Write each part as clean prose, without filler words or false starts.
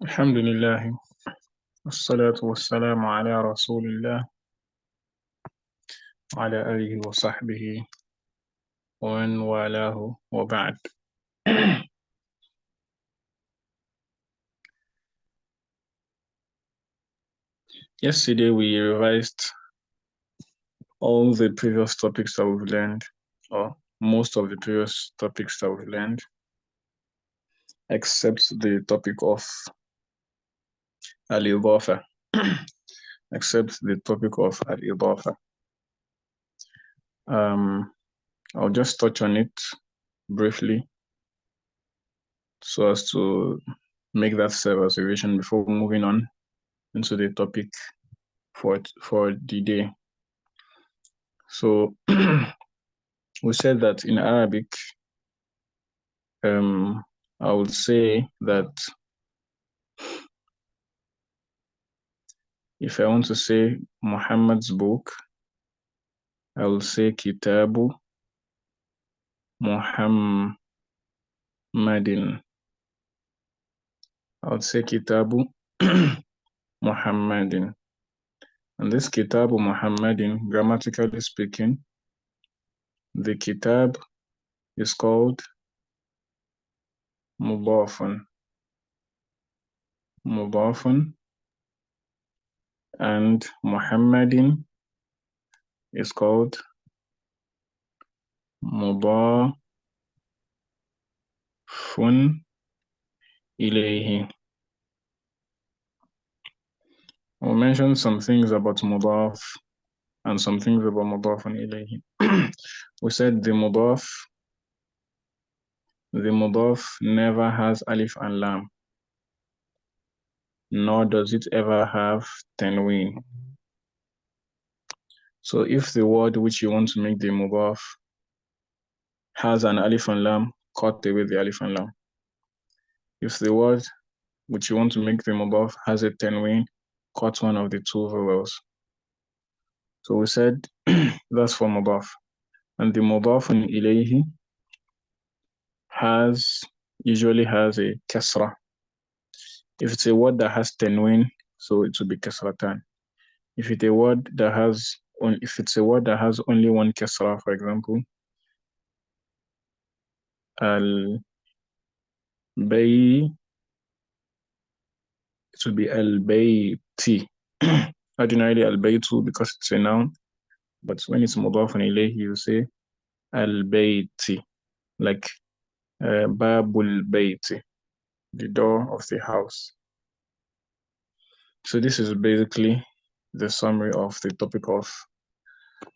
الحمد لله والصلاة والسلام على رسول الله وعلى آله وصحبه ومن والاه وبعد. Yesterday we revised all the previous topics that we've learned, or most of the previous topics that we've learned, except the topic of al-idafa. Except the topic of al-idafa. I'll just touch on it briefly so as to make that serve as a revision before moving on into the topic for the day. So we said that in Arabic, I would say that if I want to say Muhammad's book, I will say Kitabu Muhammadin. I would say Kitabu Muhammadin. And this Kitabu Muhammadin, grammatically speaking, the Kitab is called Mudafun. Mudafun, and Muhammadin is called Mudafun ilayhi. We'll mention some things about Mudaf and some things about Mudafun ilayhi. We said the Mudaf never has alif and lam, nor does it ever have tanween. So if the word which you want to make the Mudaf has an alif and lam, cut away the alif and lam. If the word which you want to make the mudaf has a tanween, cut one of the two vowels. So we said that's for mudaf. And the mudafun ilayhi usually has a kasra. If it's a word that has tanween, so it will be kasratan. If it's a word that has only one kasra, for example, al-bay, it will be al-bayti. Ordinarily al-baytu because it's a noun, but when it's mudafun ilayhi, you say al-bayti, like babul bayti, the door of the house. So this is basically the summary of the topic of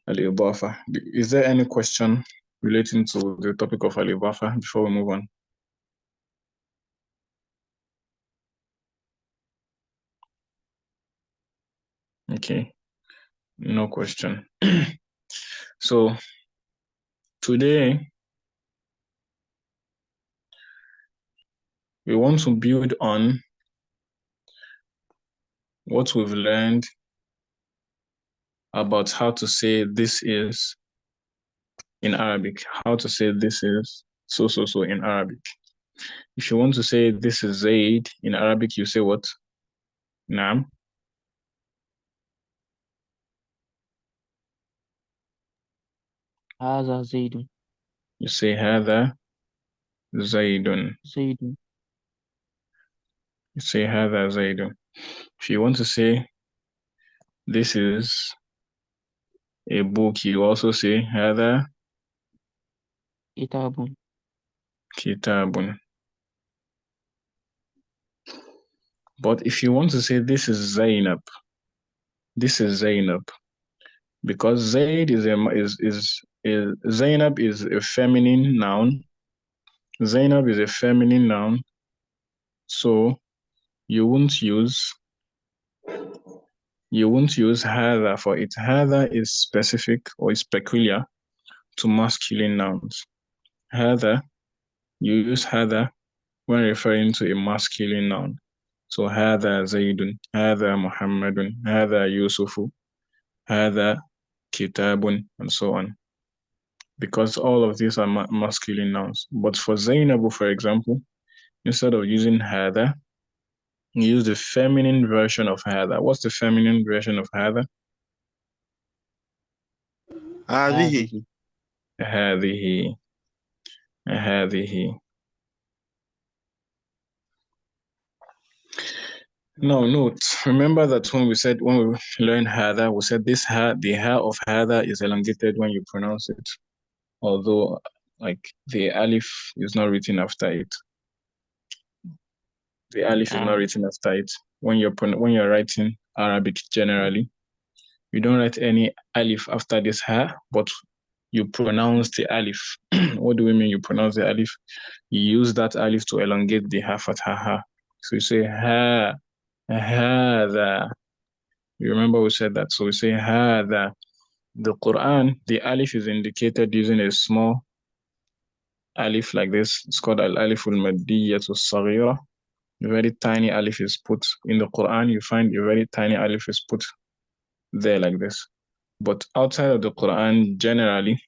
al-idafa. Is there any question relating to the topic of al-idafa before we move on? Okay, no question. So today we want to build on what we've learned about how to say this is in Arabic, how to say this is so in Arabic. If you want to say this is Zaid in Arabic, you say what? Naam. هذا زيد. You say هذا زيد. زيد. You say هذا زيد. If you want to say this is a book, you also say هذا كتاب. كتاب. But if you want to say this is Zainab, because Zaid Zainab is a feminine noun. Zainab is a feminine noun, so you won't use هذا for it. هذا is specific or is peculiar to masculine nouns. هذا, you use هذا when referring to a masculine noun. So هذا زيد, هذا محمد, هذا يوسف, هذا كتاب, and so on. Because all of these are masculine nouns. But for Zainabu, for example, instead of using هذا, You use the feminine version of هذا. What's the feminine version of هذا? هذه. هذه. هذه. Now note, remember that when we learn هذا, we said this the ha of هذا is elongated when you pronounce it, although like the alif is not written after it. The alif is not written after it. When you're writing Arabic generally, you don't write any alif after this ha, but you pronounce the alif. What do we mean you pronounce the alif? You use that alif to elongate the ha fatha ha. So you say ha, هذا. You remember we said that. So we say هذا. The Quran, the alif is indicated using a small alif like this. It's called al-alif al-maddiyatu as-saghira. A very tiny alif is put in the Quran. You find a very tiny alif is put there like this. But outside of the Quran, generally,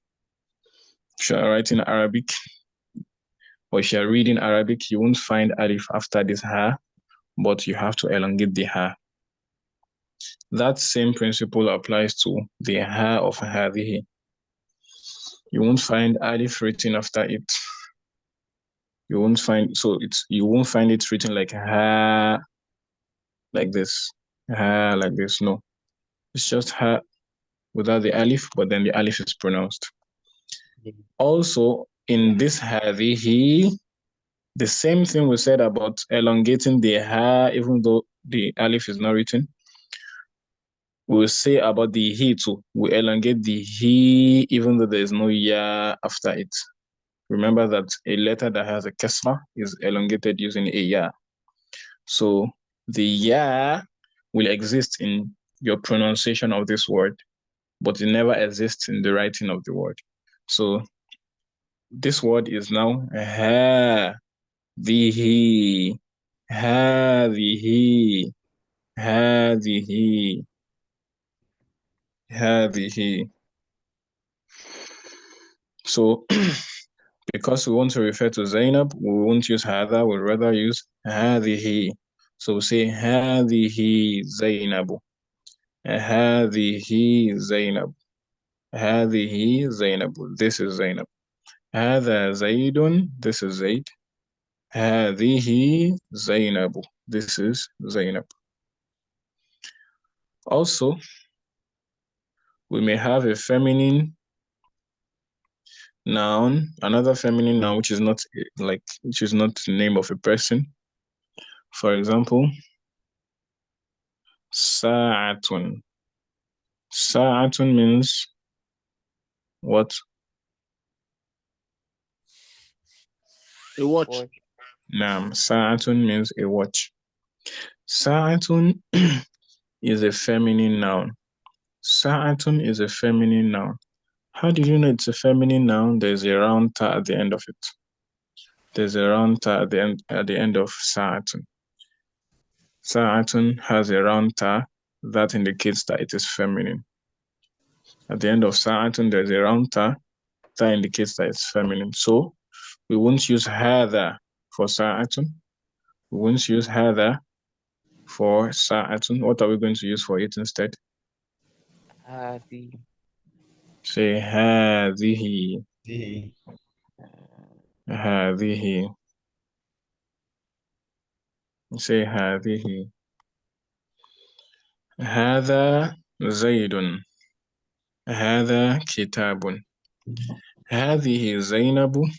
if you're writing Arabic or if you're reading Arabic, you won't find alif after this ha, but you have to elongate the ha. That same principle applies to the ha of هذه. You won't find alif written after it. You won't find it written like ha, like this, ha, like this. No, it's just ha without the alif, but then the alif is pronounced. Also, in this هذه, the same thing we said about elongating the ha, even though the alif is not written, we'll say about the he too. We elongate the he, even though there is no ya after it. Remember that a letter that has a kasra is elongated using a ya. So the ya will exist in your pronunciation of this word, but it never exists in the writing of the word. So this word is now هذه هذه هذه هذه. So because we want to refer to Zainab, we won't use هذا, we'll rather use هذه. So we say هذه زينب. هذه زينب. هذه زينب. This is Zainab. هذا زيد. This is Zaid. هذه زينب. This is Zainab. Also, we may have a feminine noun, another feminine noun which is not the name of a person. For example, sa'atun. Sa'atun means what? A watch. Naam, sa'atun means a watch. Sa'atun is a feminine noun. Sa'atun is a feminine noun. How do you know it's a feminine noun? There's a round ta at the end of it. There's a round ta at the end of sa'atun. Sa'atun has a round ta that indicates that it is feminine. At the end of sa'atun, there's a round ta that indicates that it's feminine. So we won't use hada for sa'atun. We won't use hada for sa'atun. What are we going to use for it instead? هذه. Say هذه. هذه. Say هذه. هذا زيد. هذا كتاب. هذه زينب.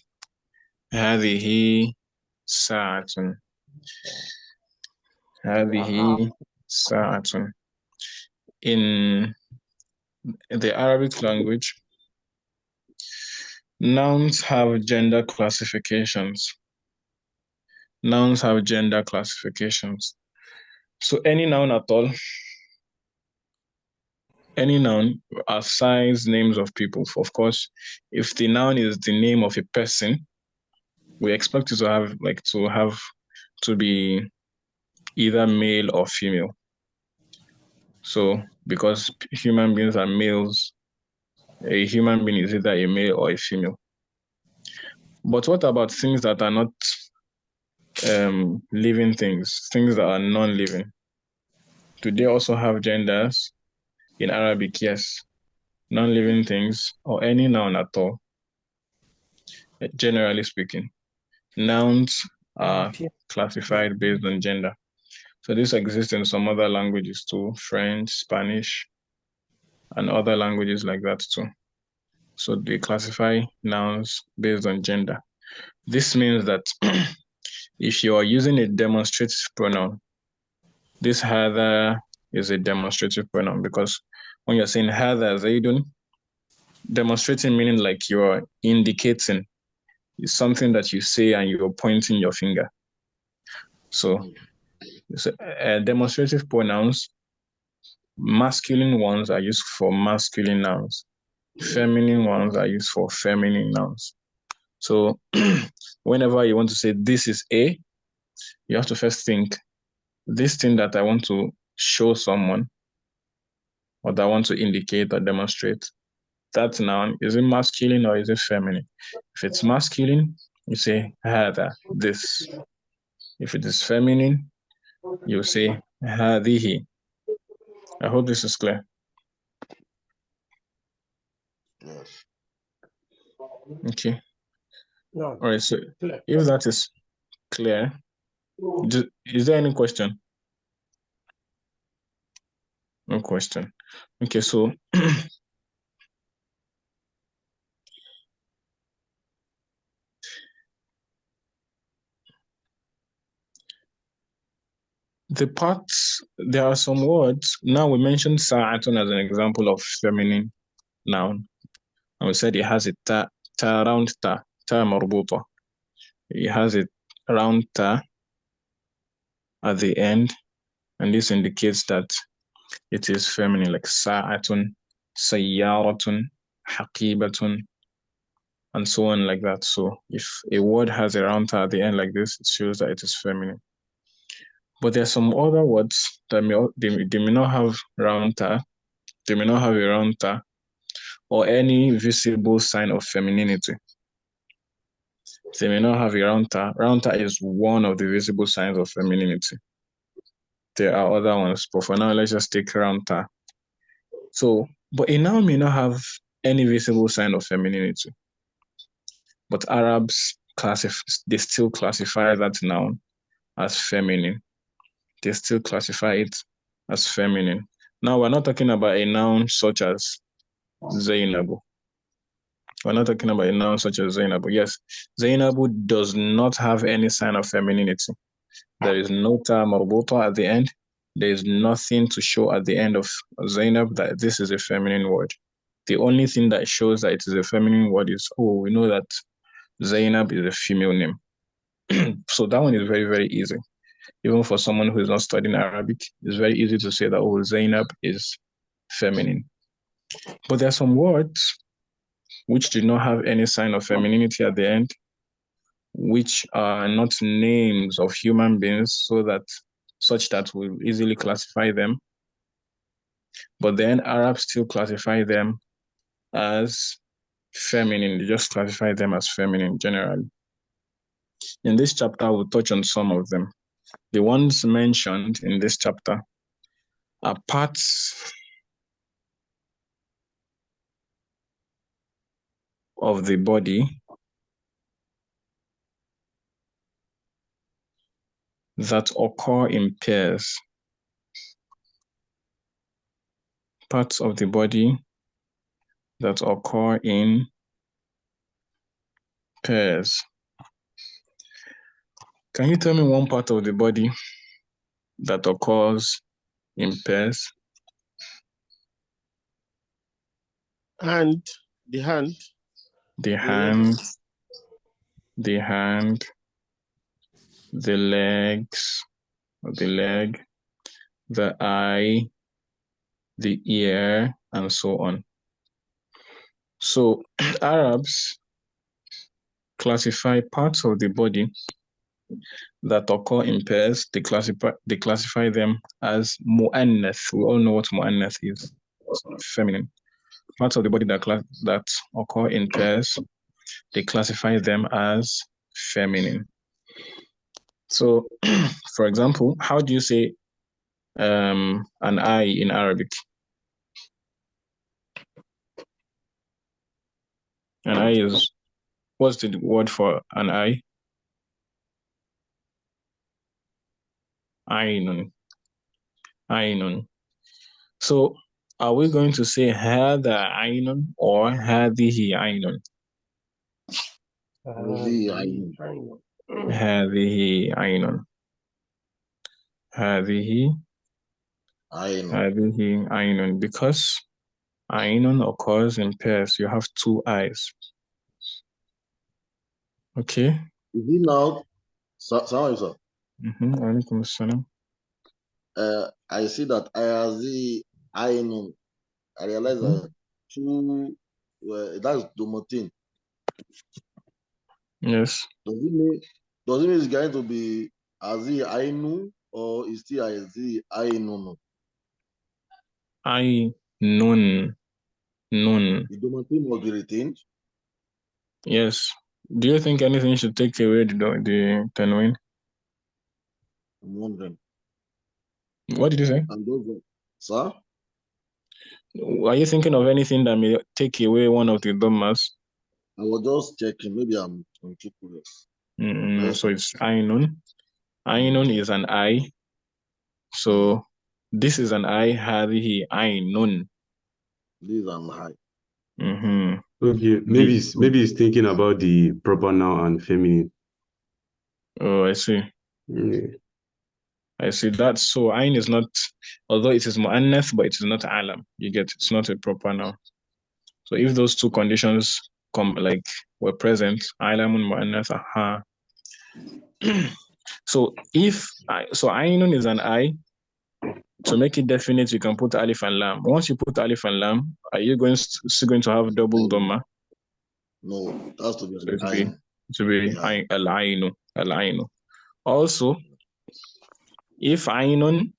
هذه ساعة. هذه ساعة. In the Arabic language, nouns have gender classifications. Nouns have gender classifications. So any noun at all, any noun assigns names of people. Of course, if the noun is the name of a person, we expect it to be either male or female. So because human beings are males, a human being is either a male or a female. But what about things that are not living things that are non-living. Do they also have genders? In Arabic, yes. Non-living things or any noun at all, generally speaking. Nouns are classified based on gender. So this exists in some other languages too, French, Spanish, and other languages like that too. So they classify nouns based on gender. This means that if you are using a demonstrative pronoun, this hadha is a demonstrative pronoun, because when you're saying hadha zaidun, demonstrating meaning like you're indicating is something that you say and you're pointing your finger. So demonstrative pronouns, masculine ones are used for masculine nouns. Feminine ones are used for feminine nouns. So whenever you want to say this is A, you have to first think, this thing that I want to show someone or that I want to indicate or demonstrate, that noun, is it masculine or is it feminine? If it's masculine, you say hada, this. If it is feminine, you say hadihi. I hope this is clear. Yes. Okay. All right. So if that is clear, is there any question? No question. Okay. So the parts, there are some words. Now we mentioned sa'atun as an example of feminine noun. And we said it has a ta round ta marbuta. It has a round ta at the end, and this indicates that it is feminine, like sa'atun, sayyaratun, haqibatun, and so on like that. So if a word has a round ta at the end like this, it shows that it is feminine. But there are some other words that they may not have round ta, they may not have a round ta, or any visible sign of femininity. They may not have a round ta. Round ta is one of the visible signs of femininity. There are other ones, but for now, let's just take round ta. So, but a noun may not have any visible sign of femininity. But Arabs they still classify that noun as feminine. They still classify it as feminine. Now, we're not talking about a noun such as Zainabu. We're not talking about a noun such as Zainabu. Yes, Zainabu does not have any sign of femininity. There is no ta marbuta at the end. There is nothing to show at the end of Zainab that this is a feminine word. The only thing that shows that it is a feminine word is, oh, we know that Zainab is a female name. So that one is very, very easy. Even for someone who is not studying Arabic, it's very easy to say that, oh, Zainab is feminine. But there are some words which do not have any sign of femininity at the end, which are not names of human beings, such that we'll easily classify them. But then Arabs still classify them as feminine. They just classify them as feminine generally. In this chapter, we'll touch on some of them. The ones mentioned in this chapter are parts of the body that occur in pairs. Parts of the body that occur in pairs. Can you tell me one part of the body that occurs in pairs? Hand, the hand. The hand, the hand, the legs, or the leg, the eye, the ear, and so on. So Arabs classify parts of the body that occur in pairs. They classify them as mu'annath. We all know what mu'annath is, feminine. Parts of the body that occur in pairs, they classify them as feminine. So, for example, how do you say an eye in Arabic? An eye is, what's the word for an eye? Ainun. Ainun. So, are we going to say هذا عين or هذه عين? هذه هذه عين. هذه عين, because عين occurs in pairs. You have two eyes. Okay. Is it now? Sorry, sir. Alaikum assalam. I see that I know. I realize that two. That's Domotin. Yes. Does it mean it's going to be Azi Ainu or is still Azi Ainunu? Nun. The Domotin must be retained. Yes. Do you think anything should take away the tanwin? I'm wondering. What did you say? Sir? Are you thinking of anything that may take away one of the dhammas? I was just checking. Maybe I'm too curious. So it's Ainun. Ainun is an eye. So this is an eye. Hadihi Ainun. This is an eye. Okay, maybe he's thinking about the proper noun and feminine. Oh, I see. Yeah. I see that. So Ain is not, although it is mu'annath, but it is not alam. You get, it's not a proper noun. So if those two conditions were present, alamun mu'annath, aha. So Ainun is an I. To make it definite, you can put alif and lam. Once you put alif and lam, are you still going to have double dhamma? No, it has to be So an to be al-ainu. Also, if ainun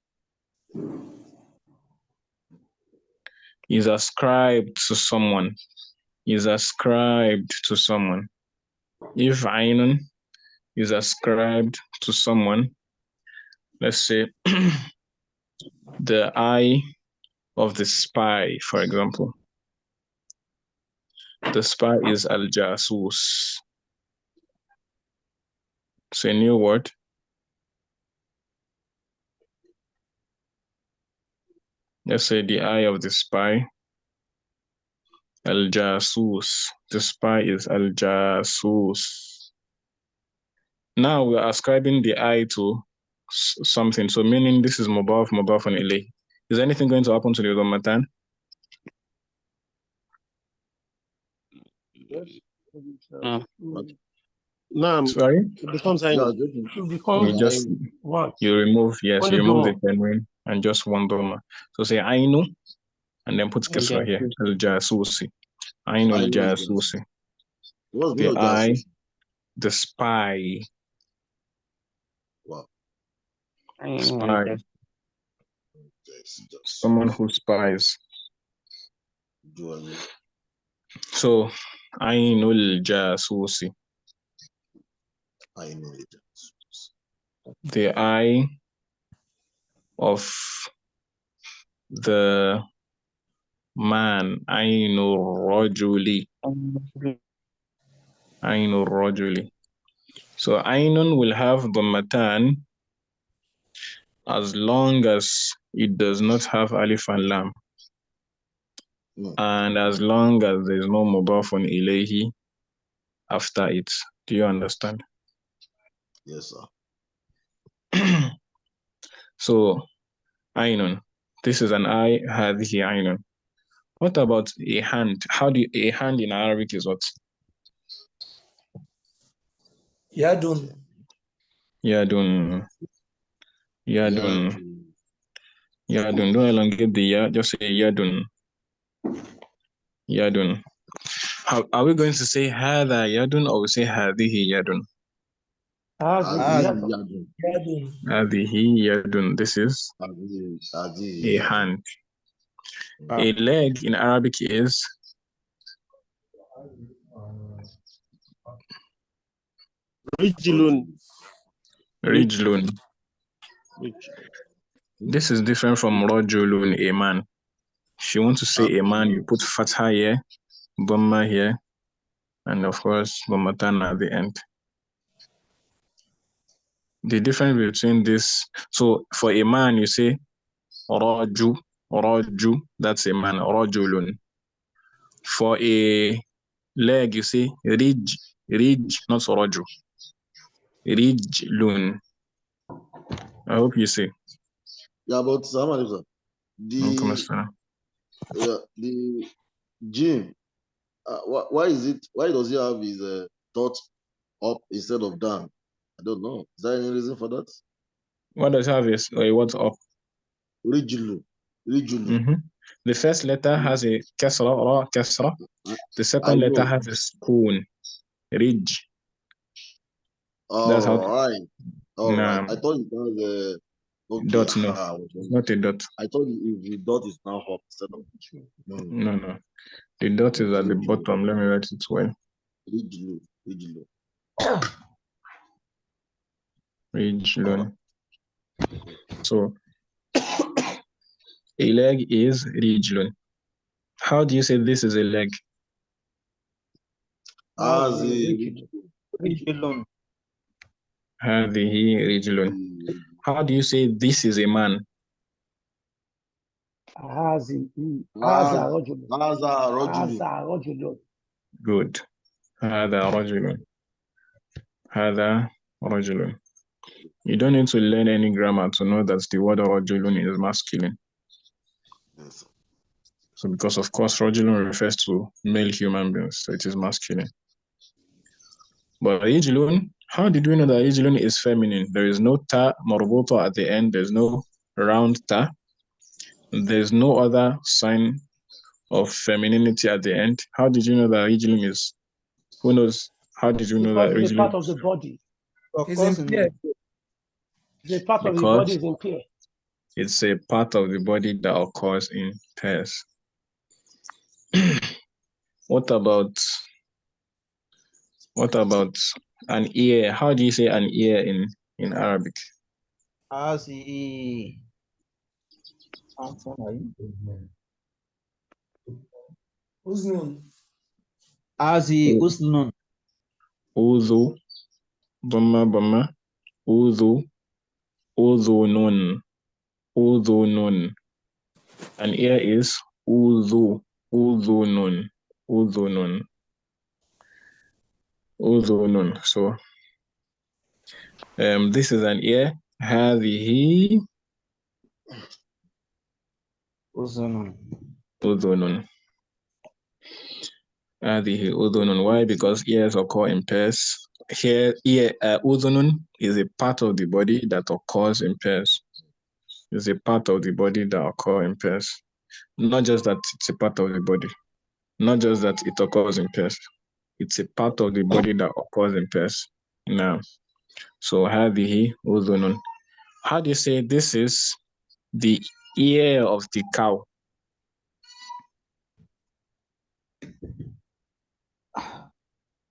is ascribed to someone, if ainun is ascribed to someone, let's say the eye of the spy, for example. The spy is al-jasus. It's a new word. Let's say the eye of the spy, al-jasus. The spy is al-jasus. Now we are ascribing the eye to something. So meaning this is mudaf and ilayh. Is anything going to happen to the dhammatan? No. Sorry? It becomes you remove the tanwin and just one dhamma. So say ainu and then put kasra here. Al-jasusi. Ainu al-jasusi. The eye, the spy. Wow. Spy. Someone who spies. So ainul jasusi. The eye of the man. Ainul rajuli. So ainun will have dhammatan as long as it does not have alif and lam. And as long as there is no mudafun ilayhi after it. Do you understand? Yes, sir. So, ainun. This is an eye, hadhihi ainun. What about a hand? A hand in Arabic is what? Yadun. Yadun. Don't elongate the ya, just say yadun. Yadun. How are we going to say hadha yadun or we say hadhihi yadun? Hadhihi yadun. This is a hand. A leg in Arabic is Rijlun. Rijlun. Rich. This is different from rajulun, a man. If you want to say a man, you put fatha here, dhamma here, and of course, dhammatan at the end. The difference between this, so for a man, you say raju, that's a man, rajulun. For a leg, you say rij, not raju. Rijlun. I hope you see. Yeah, but the the gym. Why does he have his dot up instead of down? I don't know. Is there any reason for that? What does have is what's up? Rijulu. The first letter has a kasra, ra, kasra. The second letter has a spoon. Rij. That's how. All right. I thought it was okay. Dot, no. It's not a dot. I thought the dot is now up instead of No. The dot is at the bottom. Let me write it well. Rijlun. So a leg is rijlun. How do you say this is a leg? Rijlun. Hadhihi rijlun. How do you say this is a man? Haza rajulun. Good. Hadha rajulun. You don't need to learn any grammar to know that the word rajulun is masculine. Yes. So because of course rajulun refers to male human beings, so it is masculine. But rijlun, how did we know that rijlun is feminine? There is no ta marbuta at the end. There's no round ta. There's no other sign of femininity at the end. How did you know that rijlun is? Who knows? How did you know that Because it's a rijlun? part of the body. It's in pair. The part of the body is in pair. It's a part of the body that occurs in pairs. What about an ear? How do you say an ear in Arabic? Hazi. Uznun. Hazi usnun. Uzu, dhamma, uzu, uzunun, uzunun. An ear is uzu, uzunun, uzunun, uzunun. So this is an ear. هذه Uzunun. udhunun. هذه udhunun. Why? Because ears occur in pairs. Here, udhunun is a part of the body that occurs in pairs. It's a part of the body that occurs in pairs. Not just that it's a part of the body. Not just that it occurs in pairs. It's a part of the body that occurs in pairs. Now, so هذه udhunun. How do you say this is the ear of the cow?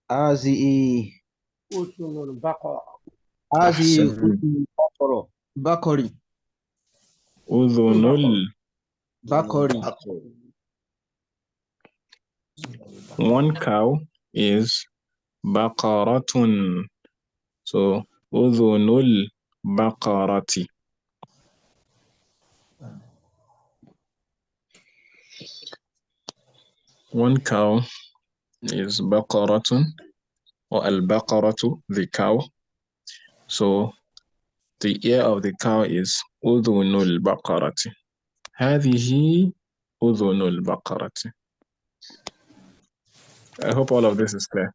Hazi. Uznun baqara. Hazi usnun bakori. Udhunul. Bakori. One cow is baqaratun. So udhunul baqarati. One cow is baqaratun or al-baqaratu, the cow. So the ear of the cow is udhunul baqarati. هذه udhunul baqarati. I hope all of this is clear.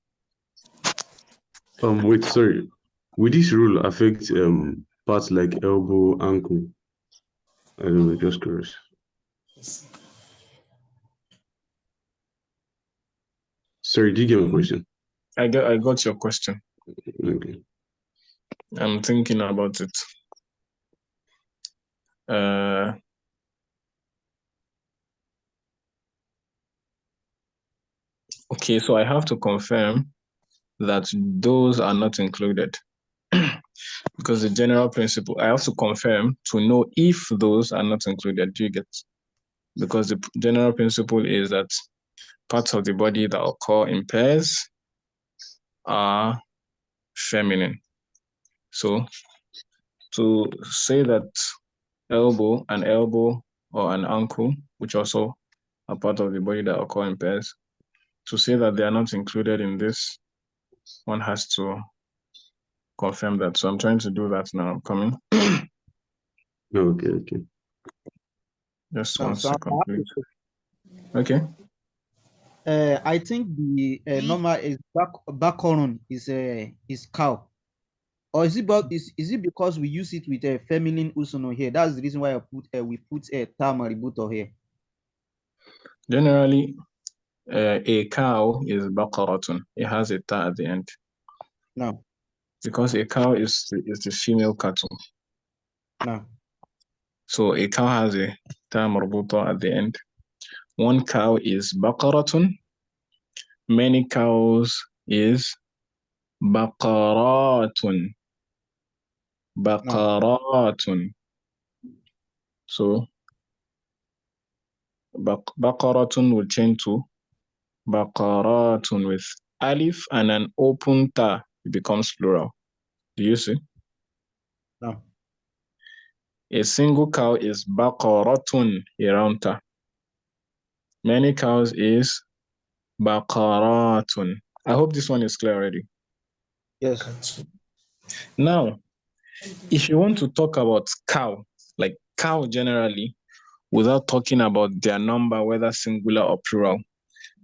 Wait, sorry. Will this rule affect parts like elbow, ankle? I don't know, just curious. Sorry, did you get my question? I got your question. Okay. I'm thinking about it. Okay, so I have to confirm that those are not included. Because the general principle, I have to confirm to know if those are not included. Do you get? Because the general principle is that parts of the body that occur in pairs are feminine. So to say that elbow, an elbow or an ankle, which also are part of the body that occur in pairs, to say that they are not included in this, one has to confirm that. So I'm trying to do that now. I'm coming. Okay. Just Now, one so second, please. Okay. I think the normal is background is cow, or is it because we use it with a feminine usuno here? That's the reason why we put a tamaributo here. Generally, a cow is baqaratun. It has a ta at the end. No. Because a cow is the female cattle. No. So a cow has a ta marbuta at the end. One cow is baqaratun. Many cows is baqaratun. Baqaratun. So baqaratun will change to baqaratun with alif and an open ta. It becomes plural. Do you see? No. A single cow is baqaratun, a round ta. Many cows is baqaratun. I hope this one is clear already. Yes. Now, if you want to talk about cow, like cow generally, without talking about their number, whether singular or plural,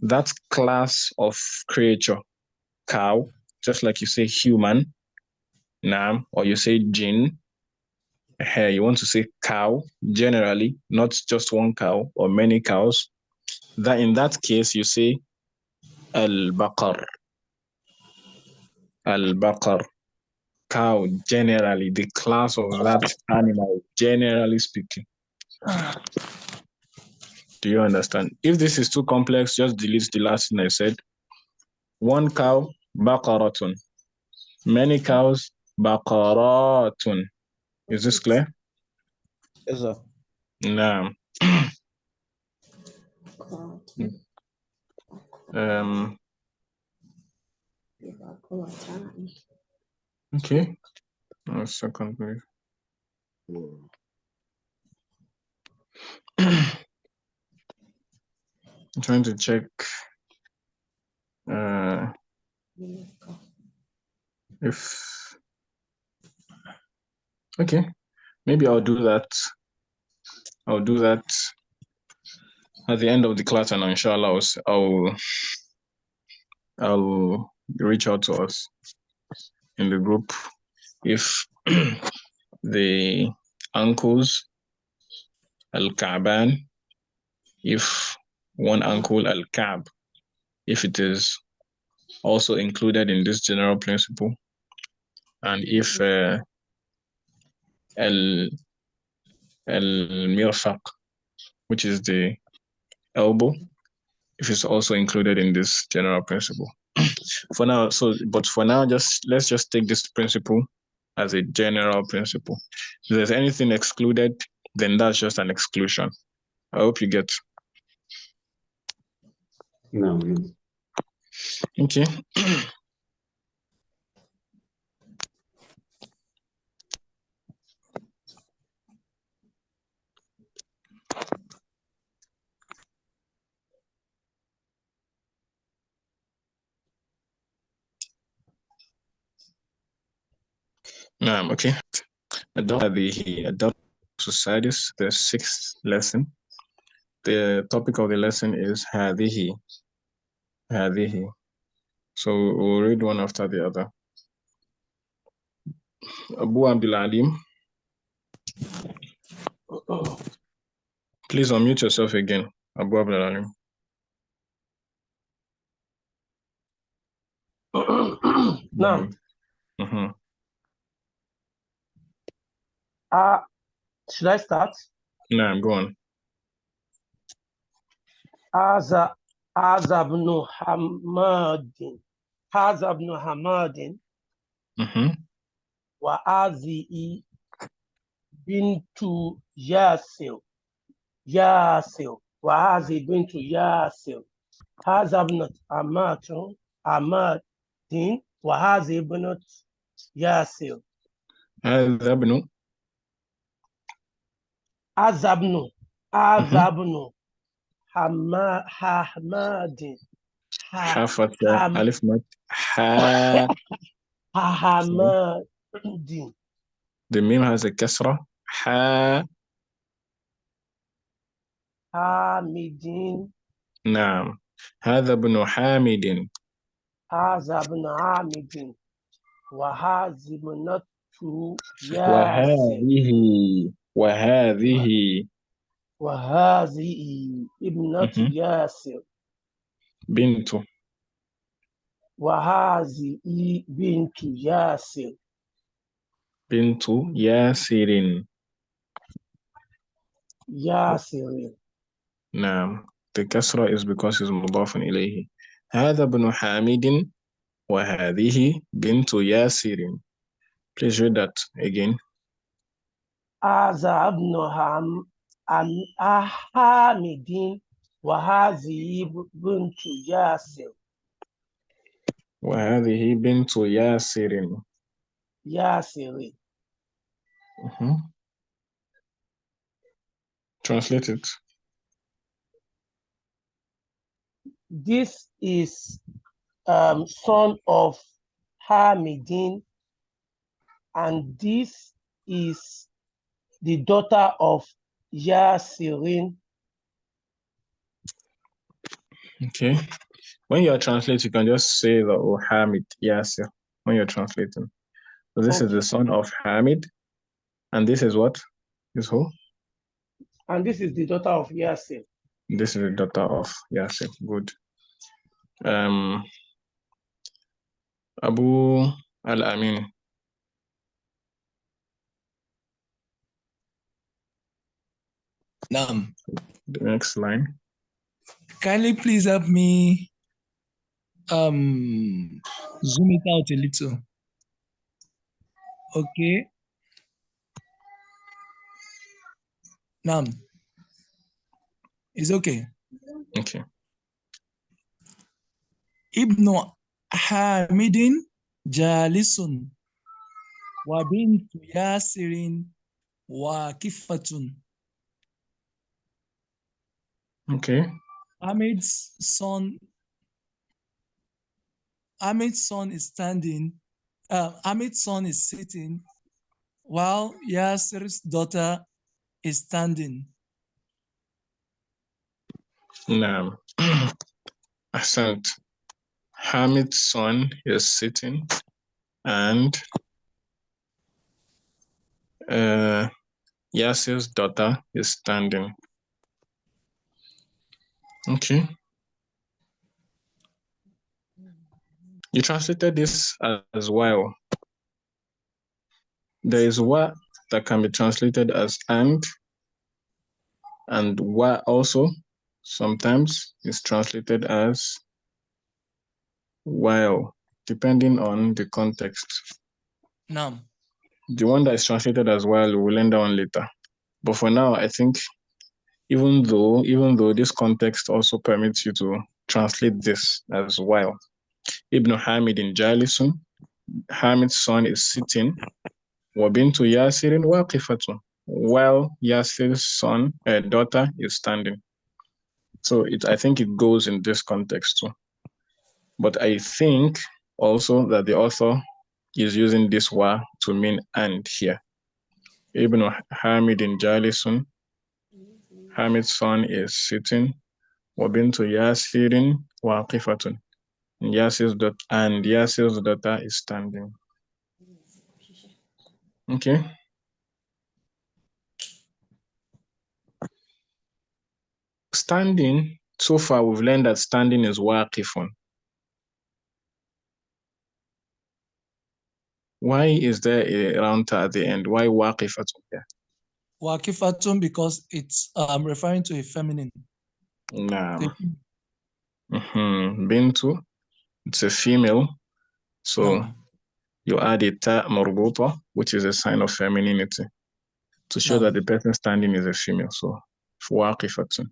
that class of creature, cow, just like you say human, nam, or you say jinn, you want to say cow generally, not just one cow or many cows, that in that case you say al-baqar. Al-baqar. Cow, generally, the class of that animal, generally speaking. Do you understand? If this is too complex, just delete the last thing I said. One cow, baqaratun. Many cows, baqaratun. Is this clear? Yes, sir. No. Okay. A second, please. I'm trying to check if okay, maybe I'll do that. I'll do that at the end of the class, and inshallah I'll reach out to us in the group if the ankles al-ka'ban, if one ankle al-ka'b, if it is also included in this general principle, and if al-mirfaq, which is the elbow, if it's also included in this general principle. For now, let's just take this principle as a general principle. If there's anything excluded, then that's just an exclusion. I hope you get. No. Okay. Okay. Adult societies, the 6th lesson. The topic of the lesson is هذه. So we'll read one after the other. Abu Abdul Alim. Please unmute yourself again, Abu Abdul Alim. Naam. Should I start? Naam, go on. Haza ibn Hamadin. Haza ibn Hamadin. وهذه بنت ياسر ياسر وهذه بنت ياسر هذا ابنة عماد وهذه ابنة ياسر هذا ابن هذا ابن حماد حافظ حم- ألف مد حماد the meme has a كسرة حامد نعم هذا ابن حامد هذا ابن حامد وهذه ابنة ياسر وهذه وهذه ابنة ياسر بنت وهذه بنت ياسر ياسر ياسر نعم the كسرة is because it's مضاف إليه هذا ابن حامد وهذه بنت ياسر. Please read that again. هذا ابن حامد وهذه بنت ياسر وهذه بنت ياسر. ياسر. Translate it. This is son of Hamidin, and this is the daughter of Yasirin. Okay. When you are translating, you can just say the Hamid Yasir when you're translating. So this is the son of Hamid, and this is what? Is who? And this is the daughter of Yasir. This is the daughter of Yasir. Good. Abu Al-Amin. Naam. The next line. Kindly please help me zoom it out a little. Okay. Naam. It's okay. Okay. Ibn Hamidin Jalisun wa bintu Yasirin wa Kifatun. Okay. Hamid's son is standing. Hamid's son is sitting while Yasir's daughter is standing. Naam. Ahsant. Hamid's son is sitting and Yasir's daughter is standing. Okay. You translated this as while. There is wa that can be translated as and wa also sometimes is translated as while, depending on the context. No. The one that is translated as while, we'll learn that one later. But for now, I think even though this context also permits you to translate this as while. Ibn Hamid in Jalisun, Hamid's son is sitting, wa bintu Yasirin waqifatun, while Yasir's daughter is standing. So I think it goes in this context too. But I think also that the author is using this wa to mean and here. Ibn Hamid in Jalisun, Hamid's son is sitting, wa bintu Yasirin waqifatun, and Yasir's daughter is standing. Okay. Standing, so far we've learned that standing is waqifun. Why is there a round ta at the end? Why waqifatun there? Waqifatun because it's referring to a feminine. Naam. Bintu, it's a female. So you add a ta marbuta, which is a sign of femininity, to show that the person standing is a female. So waqifatun.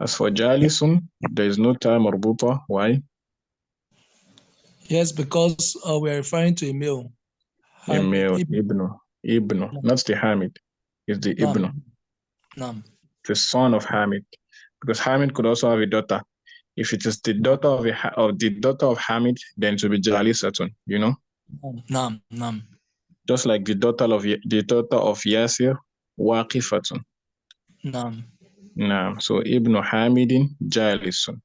As for jalisun, there is no ta marbuta. Why? Yes, because we are referring to a male. A male, ibnu, not the Hamid, it's the ibnu, the son of Hamid, because Hamid could also have a daughter. If it is the daughter of Hamid, then it will be jalisatun, you know. Nam. Just like the daughter of Yasir, waqifatun. Nam. So ibnu Hamidin jalisun.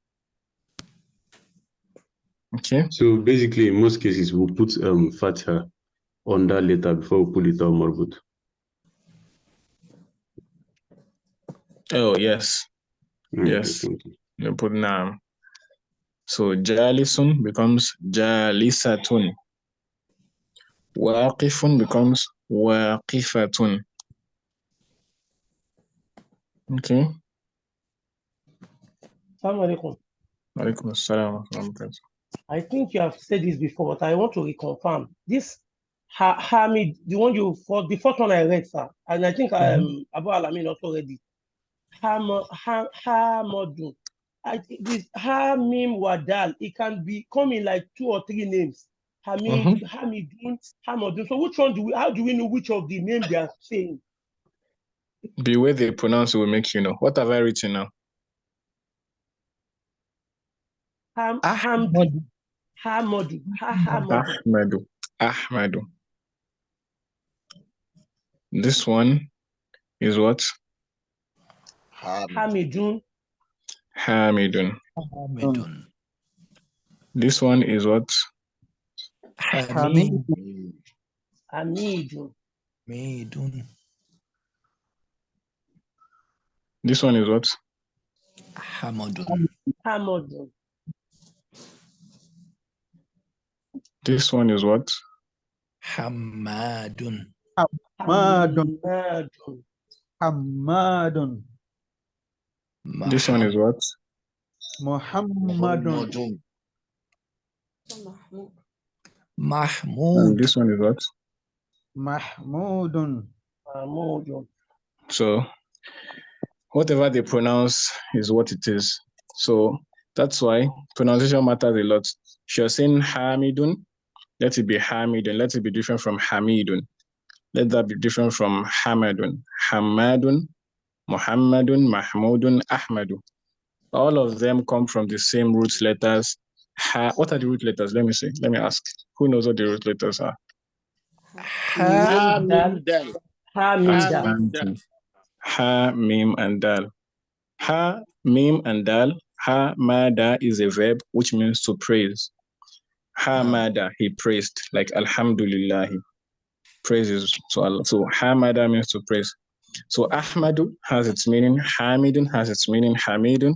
Okay. So basically, in most cases, we'll put fatha on that letter before we put it on marbut. Oh yes, Okay, yes. thank you. You put nam. So jalisun becomes jalisatun. Waqifun becomes waqifatun. Okay. Assalamu alaikum. Alaikum assalam wa rahmatullah. I think you have said this before, but I want to reconfirm. This Hamid, the one the first one I read, sir, and I think Abu Alamin also read it. Hamadun. I think this Hamim Wadal, it can be coming like 2 or 3 names. Hamidun, Hamadun. So how do we know which of the names they are saying? The way they pronounce it will make you know. What have I written now? Hamadu. Ahmadu. This one is what? Hamidun. This one is what? Hamidun. This one is what? Hamadun. This one is what? Hamadun. This one is what? Muhammadun. Mahmud. And this one is what? Mahmudun. So whatever they pronounce is what it is. So that's why pronunciation matters a lot. If you're saying Hamidun, let it be Hamidun. Let it be different from Hamidun. Let that be different from Hamadun. Hamadun, Muhammadun, Mahmudun, Ahmadu. All of them come from the same root letters. What are the root letters? Let me see. Let me ask. Who knows what the root letters are? Ha, mim, dal. Ha, mim, and dal. Ha, mim, and dal. Ha, mada is a verb which means to praise. Ha, mada, he praised, like Alhamdulillah. Praises to Allah. So Hamada means to praise. So Ahmadu has its meaning, Hamidun has its meaning, Hamidun,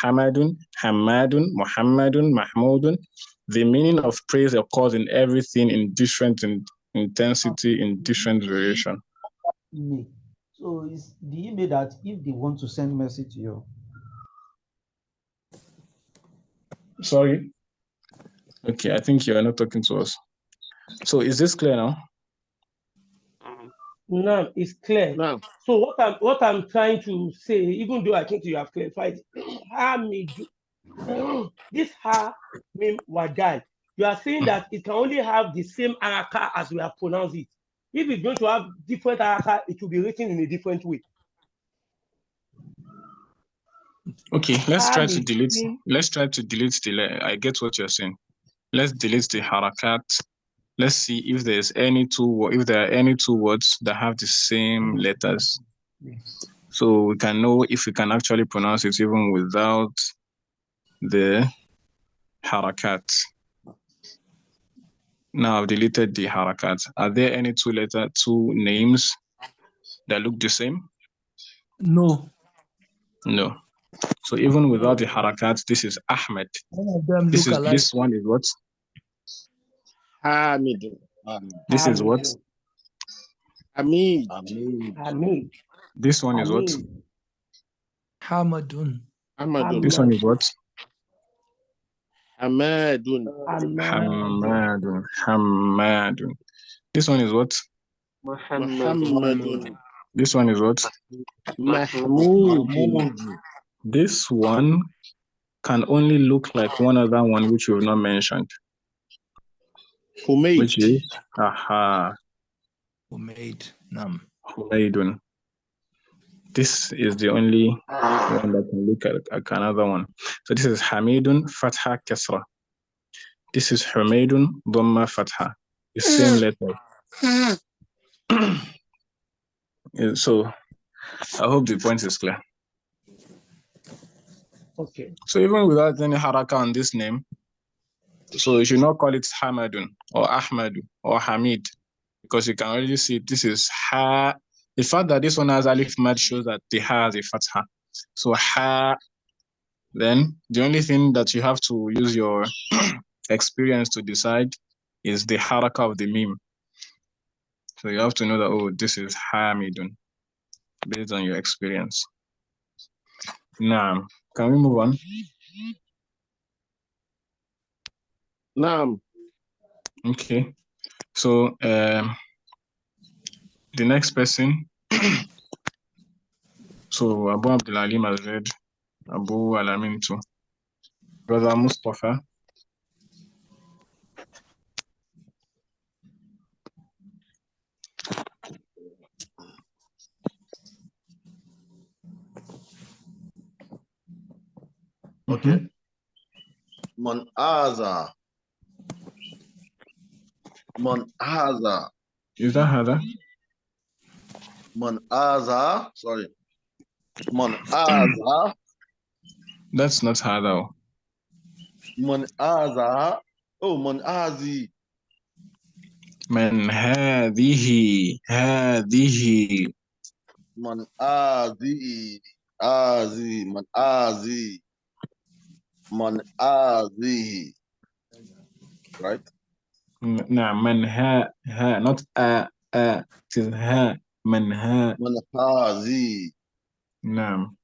Hamadun, Hamadun, Muhammadun, Mahmudun. The meaning of praise occurs in everything in different intensity, in different variation. So it's the email that if they want to send message to you. Sorry. Okay, I think you are not talking to us. So is this clear now? No, it's clear. No. So what I'm trying to say, even though I think you have clarified, this ha mim wadal. You are saying that it can only have the same araka as we have pronounced it. If it's going to have different araka, it will be written in a different way. Okay, let's try to delete the. I get what you're saying. Let's delete the harakat. Let's see if there are any two words that have the same letters. So we can know if we can actually pronounce it even without the harakat. Now I've deleted the harakat. Are there any two names that look the same? No. No. So even without the harakat, this is Ahmed. This one is what? Hamid. This is what? Hamid. This one is what? Hamadun. This one is what? Hamadun. Hamadun. Hamadun. This one is what? Muhammadun. This one is what? Mahmudun. This one can only look like one other one which we've not mentioned. Humayd. Which is aha. Humayd. Nam. Humaydun. This is the only one that can look like another one. So this is Hamidun Fatha Kasra. This is Humaydun Dhamma Fatha. The same letter. So I hope the point is clear. Okay. So even without any haraka on this name, so you should not call it Hamadun or Ahmadu or Hamid, because you can already see this is Ha. The fact that this one has Alif Mad shows that the Ha has a Fatha. So Ha, then the only thing that you have to use your experience to decide is the haraka of the meme. So you have to know that, oh, this is Hamidun, based on your experience. Now, can we move on? Naam. Okay. So the next person, so Abu Abdul Alim has read, Abu Alamin too. Brother Mustafa. Okay. Man aza. Man aza. Is that Hada? Man aza. Sorry. Man aza. That's not Hada. Man aza. Oh, man azi. Man هذه Man azi. Azi. Man azi. Man azi. Right? نعم من ها not it is ها من ها Man hazi. نعم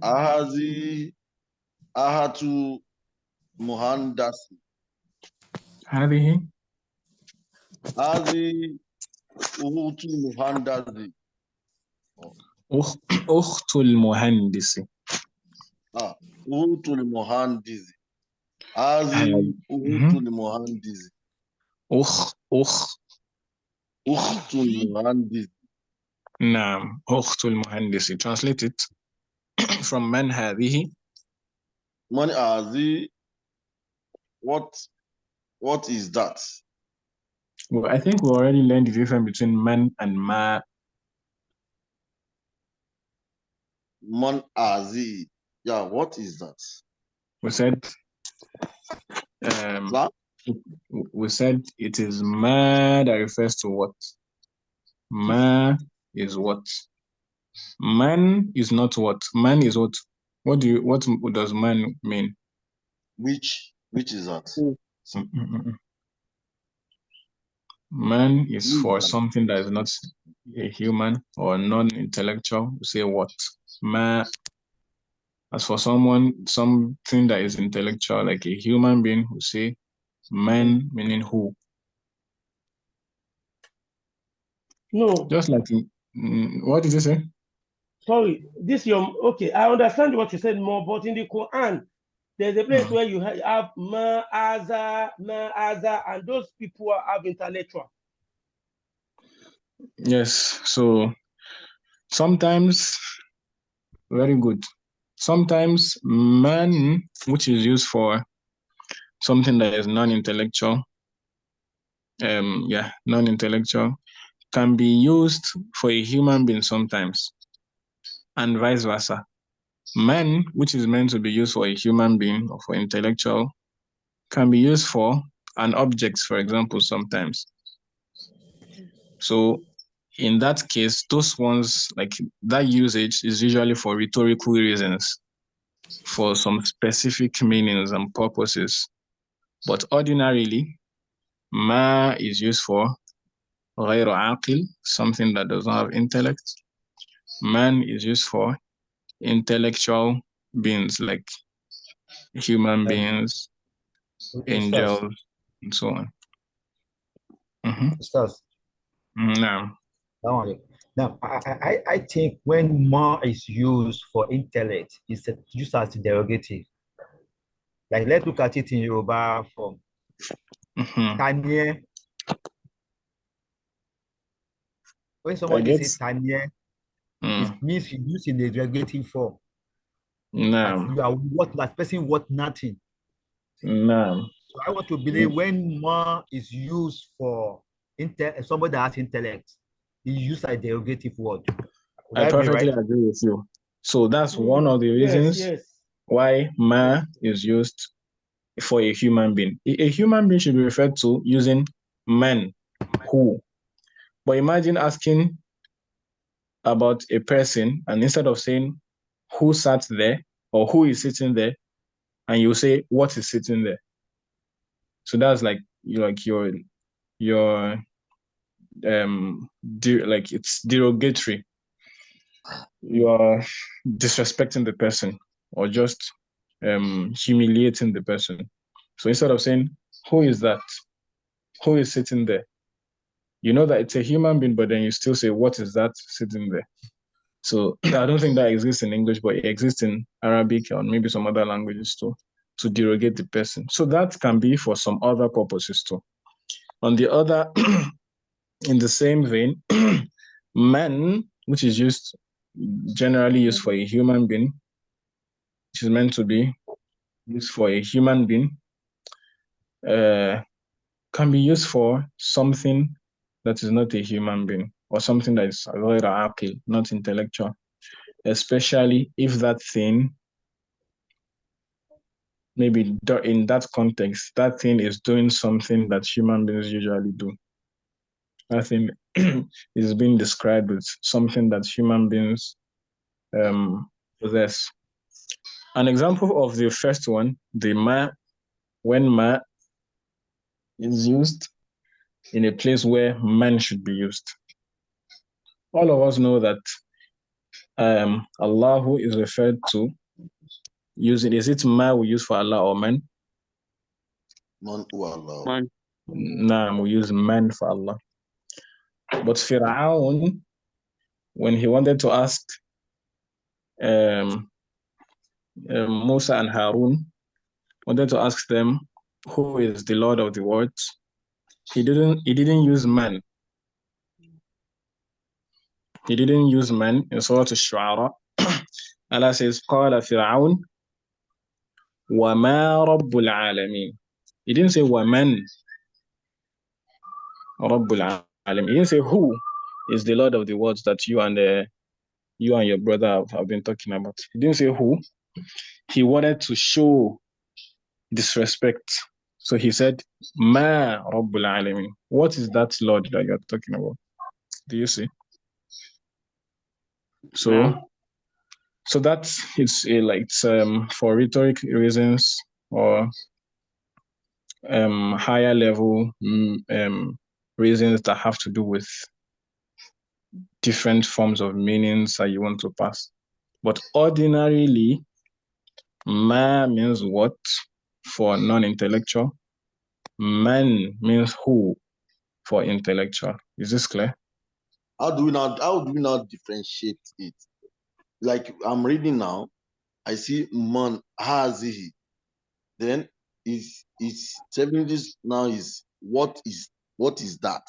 Ahazi. Ahatu muhandasi. هذه Azi. Uhutu muhandasi. أخت المهندس. Uhutu muhandisi. Azi. Uhutu muhandisi. Ukhtu muhandisi. نعم أخت المهندس. Translate it from من هذه. Man azi. What is that? Well, I think we already learned the difference between man and ma. Man azi. Yeah, what is that? We said it is ma that refers to what? Ma is what? Man is not what? Man is what? What does man mean? Which is that? Man is for something that is not a human or non-intellectual. We say what? Ma. As for something that is intellectual, like a human being, we say man, meaning who. No. Just like, what did you say? Sorry, okay. I understand what you said more, but in the Quran, there's a place where you have ma'aza, and those people have intellectual. Yes. So sometimes, very good. Sometimes man, which is used for something that is non-intellectual, non-intellectual, can be used for a human being sometimes, and vice versa. Man, which is meant to be used for a human being or for intellectual, can be used for an object, for example, sometimes. So in that case, those ones, like that usage is usually for rhetorical reasons, for some specific meanings and purposes. But ordinarily, ma is used for غير عاقل, something that does not have intellect. Man is used for intellectual beings like human beings, angels, and so on. Stars. Now, Now, I think when ma is used for intellect, it's used as derogative. Like, let's look at it in Yoruba form. Tanye. When somebody says Tanye, it means you use in the derogative form. No. You are what that person worth nothing. No. So I want to believe when ma is used for somebody that has intellect, it's used as a derogative word. Would I perfectly right? agree with you. So that's one of the reasons why ma is used for a human being. A human being should be referred to using man, who. But imagine asking about a person, and instead of saying who sat there or who is sitting there, and you say what is sitting there. So that's like your like it's derogatory. You are disrespecting the person or just humiliating the person. So instead of saying who is that, who is sitting there, you know that it's a human being, but then you still say what is that sitting there. So I don't think that exists in English, but it exists in Arabic or maybe some other languages too, to derogate the person. So that can be for some other purposes too. On the other, in the same vein, man, which is generally used for a human being, which is meant to be used for a human being, can be used for something that is not a human being or something that is not intellectual, especially if that thing, maybe in that context, that thing is doing something that human beings usually do. I think is being described as something that human beings possess. An example of the first one, the ma, when ma is used in a place where man should be used. All of us know that Allahu is referred to using, is it ma we use for Allah or man? Man or Allah. Man. Nah, we use man for Allah. But Fir'aun, when he wanted to ask Musa and Harun, wanted to ask them who is the Lord of the worlds, he didn't use man. He didn't use man in Surah Al-Shu'ara. Allah says, قال فرعون وما رب العالمين. He didn't say ومن رب العالمين. He didn't say who is the Lord of the worlds that you and your brother have been talking about. He didn't say who. He wanted to show disrespect. So he said, Ma Rabbul Alamin. What is that Lord that you're talking about? Do you see? So that it's for rhetoric reasons or higher level reasons that have to do with different forms of meanings that you want to pass. But ordinarily, ma means what for non-intellectual. Man means who for intellectual. Is this clear? How do we not differentiate it? Like I'm reading now, I see man hazihi. Then it's telling this now is what is that?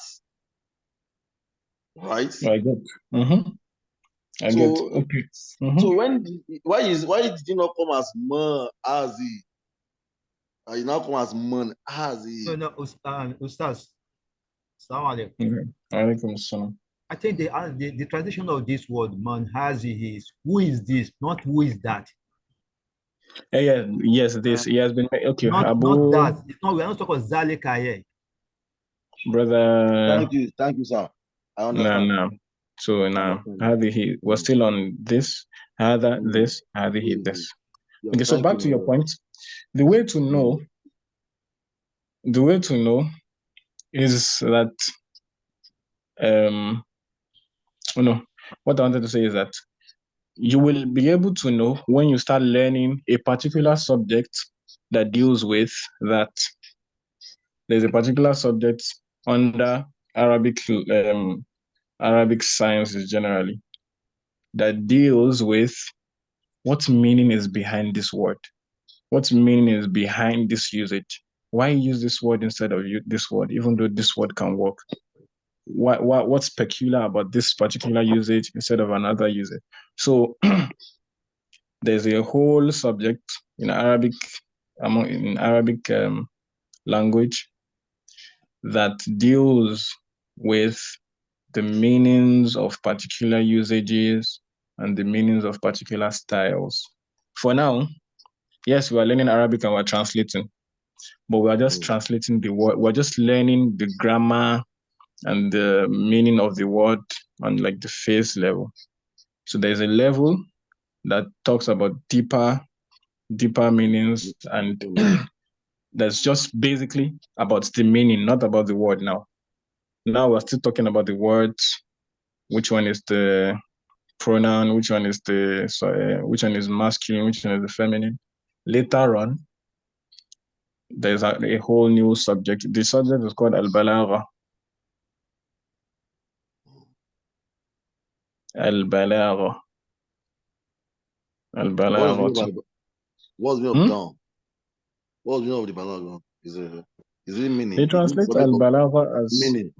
Right? I get. I get. Okay. So why did it not come as man hazihi? It now come as man hazihi. No, Ustaz. Assalamu alaikum. I think the translation of this word man hazihi is who is this, not who is that. Yes, this he has been okay. Not Abu, not that. It's not. We are not talking about zalika here. Brother. Thank you, sir. I understand. No. So now, he was still on this. This, this. Okay, so back to your point. The way to know is that what I wanted to say is that you will be able to know when you start learning a particular subject that deals with that. There's a particular subject under Arabic sciences generally that deals with what meaning is behind this word. What meaning is behind this usage? Why use this word instead of this word, even though this word can work? What's peculiar about this particular usage instead of another usage? So there's a whole subject in Arabic language that deals with the meanings of particular usages and the meanings of particular styles. For now, yes, we are learning Arabic and we're translating, but we are just translating the word. We're just learning the grammar and the meaning of the word on like the face level. So there's a level that talks about deeper meanings, and that's just basically about the meaning, not about the word now. Now we're still talking about the words, which one is the pronoun, which one is which one is masculine, which one is the feminine. Later on, there's a whole new subject. The subject is called al-balagha. Al-balagha. Al-balagha. What's the meaning of down? What's the meaning of the balagha? Is it meaning? They translate al-balagha as meaning.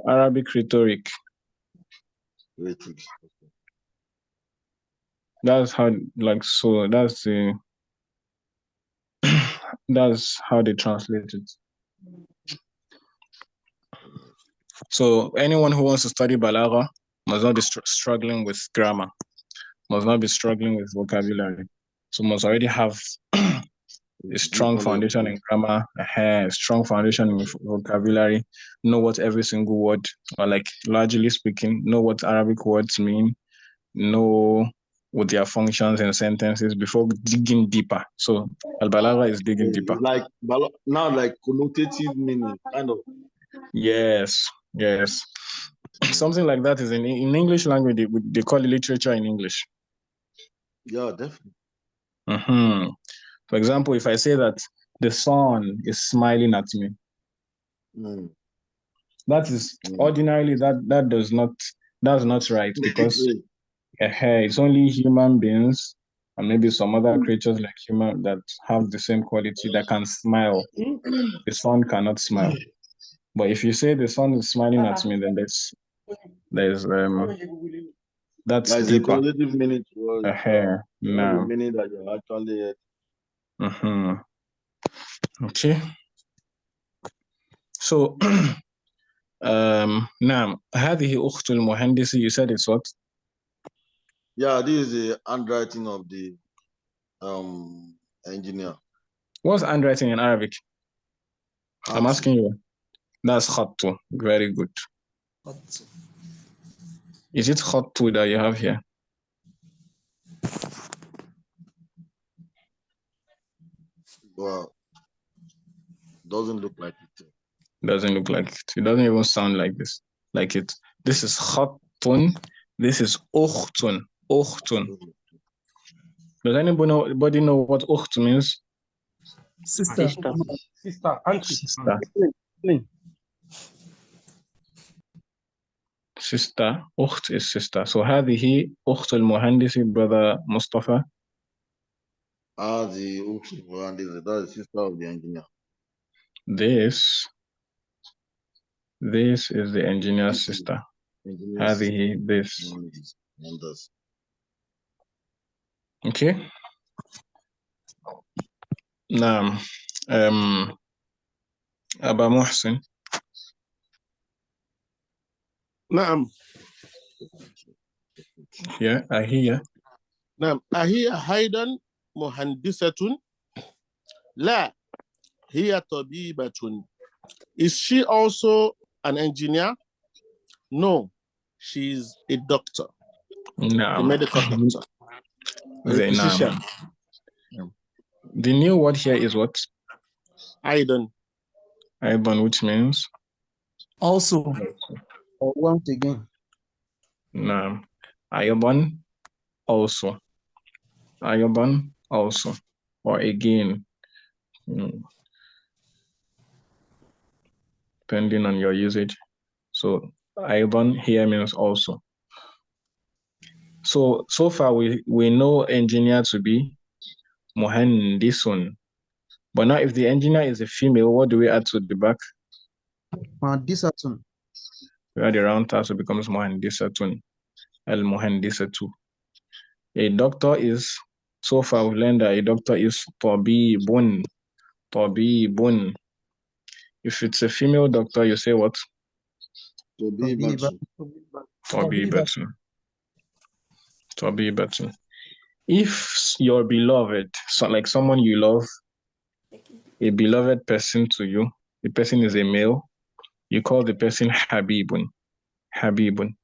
Arabic rhetoric. Rhetoric. That's how, like, so that's the that's how they translate it. So anyone who wants to study balagha must not be struggling with grammar, must not be struggling with vocabulary. So must already have a strong foundation in grammar, a strong foundation in vocabulary, know what every single word, or like largely speaking, know what Arabic words mean, know what their functions in sentences before digging deeper. So al-balagha is digging deeper. Like now, like connotative meaning, kind of. Yes. Something like that is in English language. They call it literature in English. Yeah, definitely. Mm-hmm. For example, if I say that the sun is smiling at me, that is ordinarily that's not right, because it's only human beings and maybe some other creatures like human that have the same quality that can smile. The sun cannot smile. But if you say the sun is smiling at me, then there's that's like deeper. The connotative meaning towards no. the meaning that you actually. Okay. So نعم هذه أخت المهندس. You said it's what? Yeah, this is the handwriting of the engineer. What's handwriting in Arabic? Khattu. I'm asking you. That's khattu. Very good. Khattu. Is it khattu that you have here? Well, doesn't look like it. Doesn't look like it. It doesn't even sound like this. Like it. This is khattun. This is ukhtun. Ukhtun. Does anybody know what ukht means? Sister. Auntie. Sister. Sister. Ukht is sister. So هذه أخت المهندس, brother Mustafa. The ukht المهندس, that's the sister of the engineer. This is the engineer's sister. هذه this. Okay. نعم. أبا محسن. نعم. Yeah, أهي. نعم. أهي أيضا مهندسة؟ لا، هي طبيبة. Is she also an engineer? No, she's a doctor. No. A medical doctor. A physician. The new word here is what? Aidan. Aidan, which means? Also. Or once again. No. Aidan also. Ayban, also. Or again, depending on your usage. So Ayban here means also. So far we know engineer to be Muhandisun. But now if the engineer is a female, what do we add to the back? Muhandisatun. We add the round tab, so it becomes Muhandisatun. Al-Muhandisatu. A doctor is, so far we learned that a doctor is Tabibun. Tabibun. If it's a female doctor, you say what? Tabibatu. Tabibatu. Tabibatu. If your beloved, so like someone you love, a beloved person to you, the person is a male, you call the person Habibun. Habibun.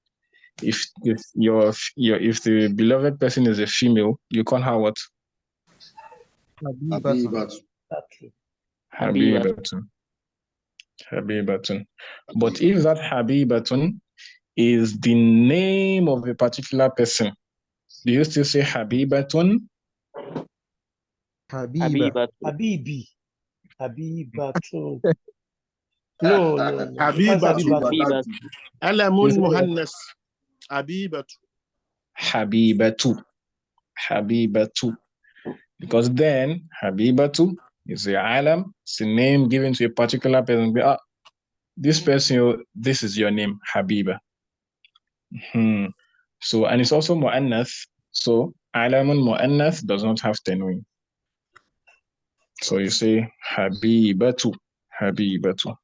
If the beloved person is a female, you call her what? Habibatu. Habibatun. Habibatun. But if that Habibatun is the name of a particular person, do you still say Habibatun? Habiba. Habibi. Habibatun. No. Habibatu. Alamun Muhannas. Habibatu. Habibatu. Because then Habibatu is a alam, it's a name given to a particular person. This person, this is your name, Habiba. So, and it's also mu'annath. So, alamun mu'annath does not have tanween. So you say Habibatu. Habibatu.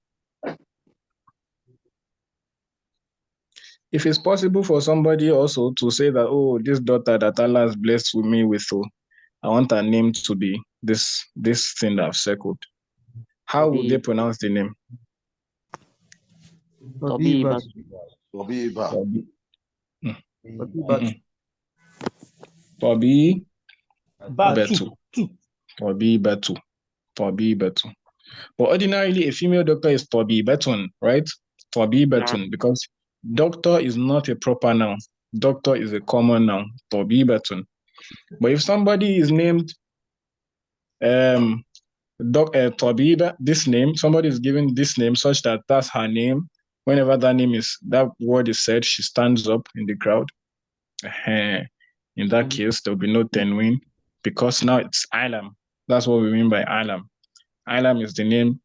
If it's possible for somebody also to say that, oh, this daughter that Allah has blessed me with, I want her name to be this thing that I've circled. How would they pronounce the name? Tabiba. Tabibatu. But ordinarily, a female doctor is Tabibatun, right? Tabibatun, because doctor is not a proper noun. Doctor is a common noun, Tabibatun. But if somebody is named Tabiba, this name, somebody is given this name such that that's her name. Whenever that word is said, she stands up in the crowd. In that case, there will be no tanween because now it's alam. That's what we mean by alam. Alam is the name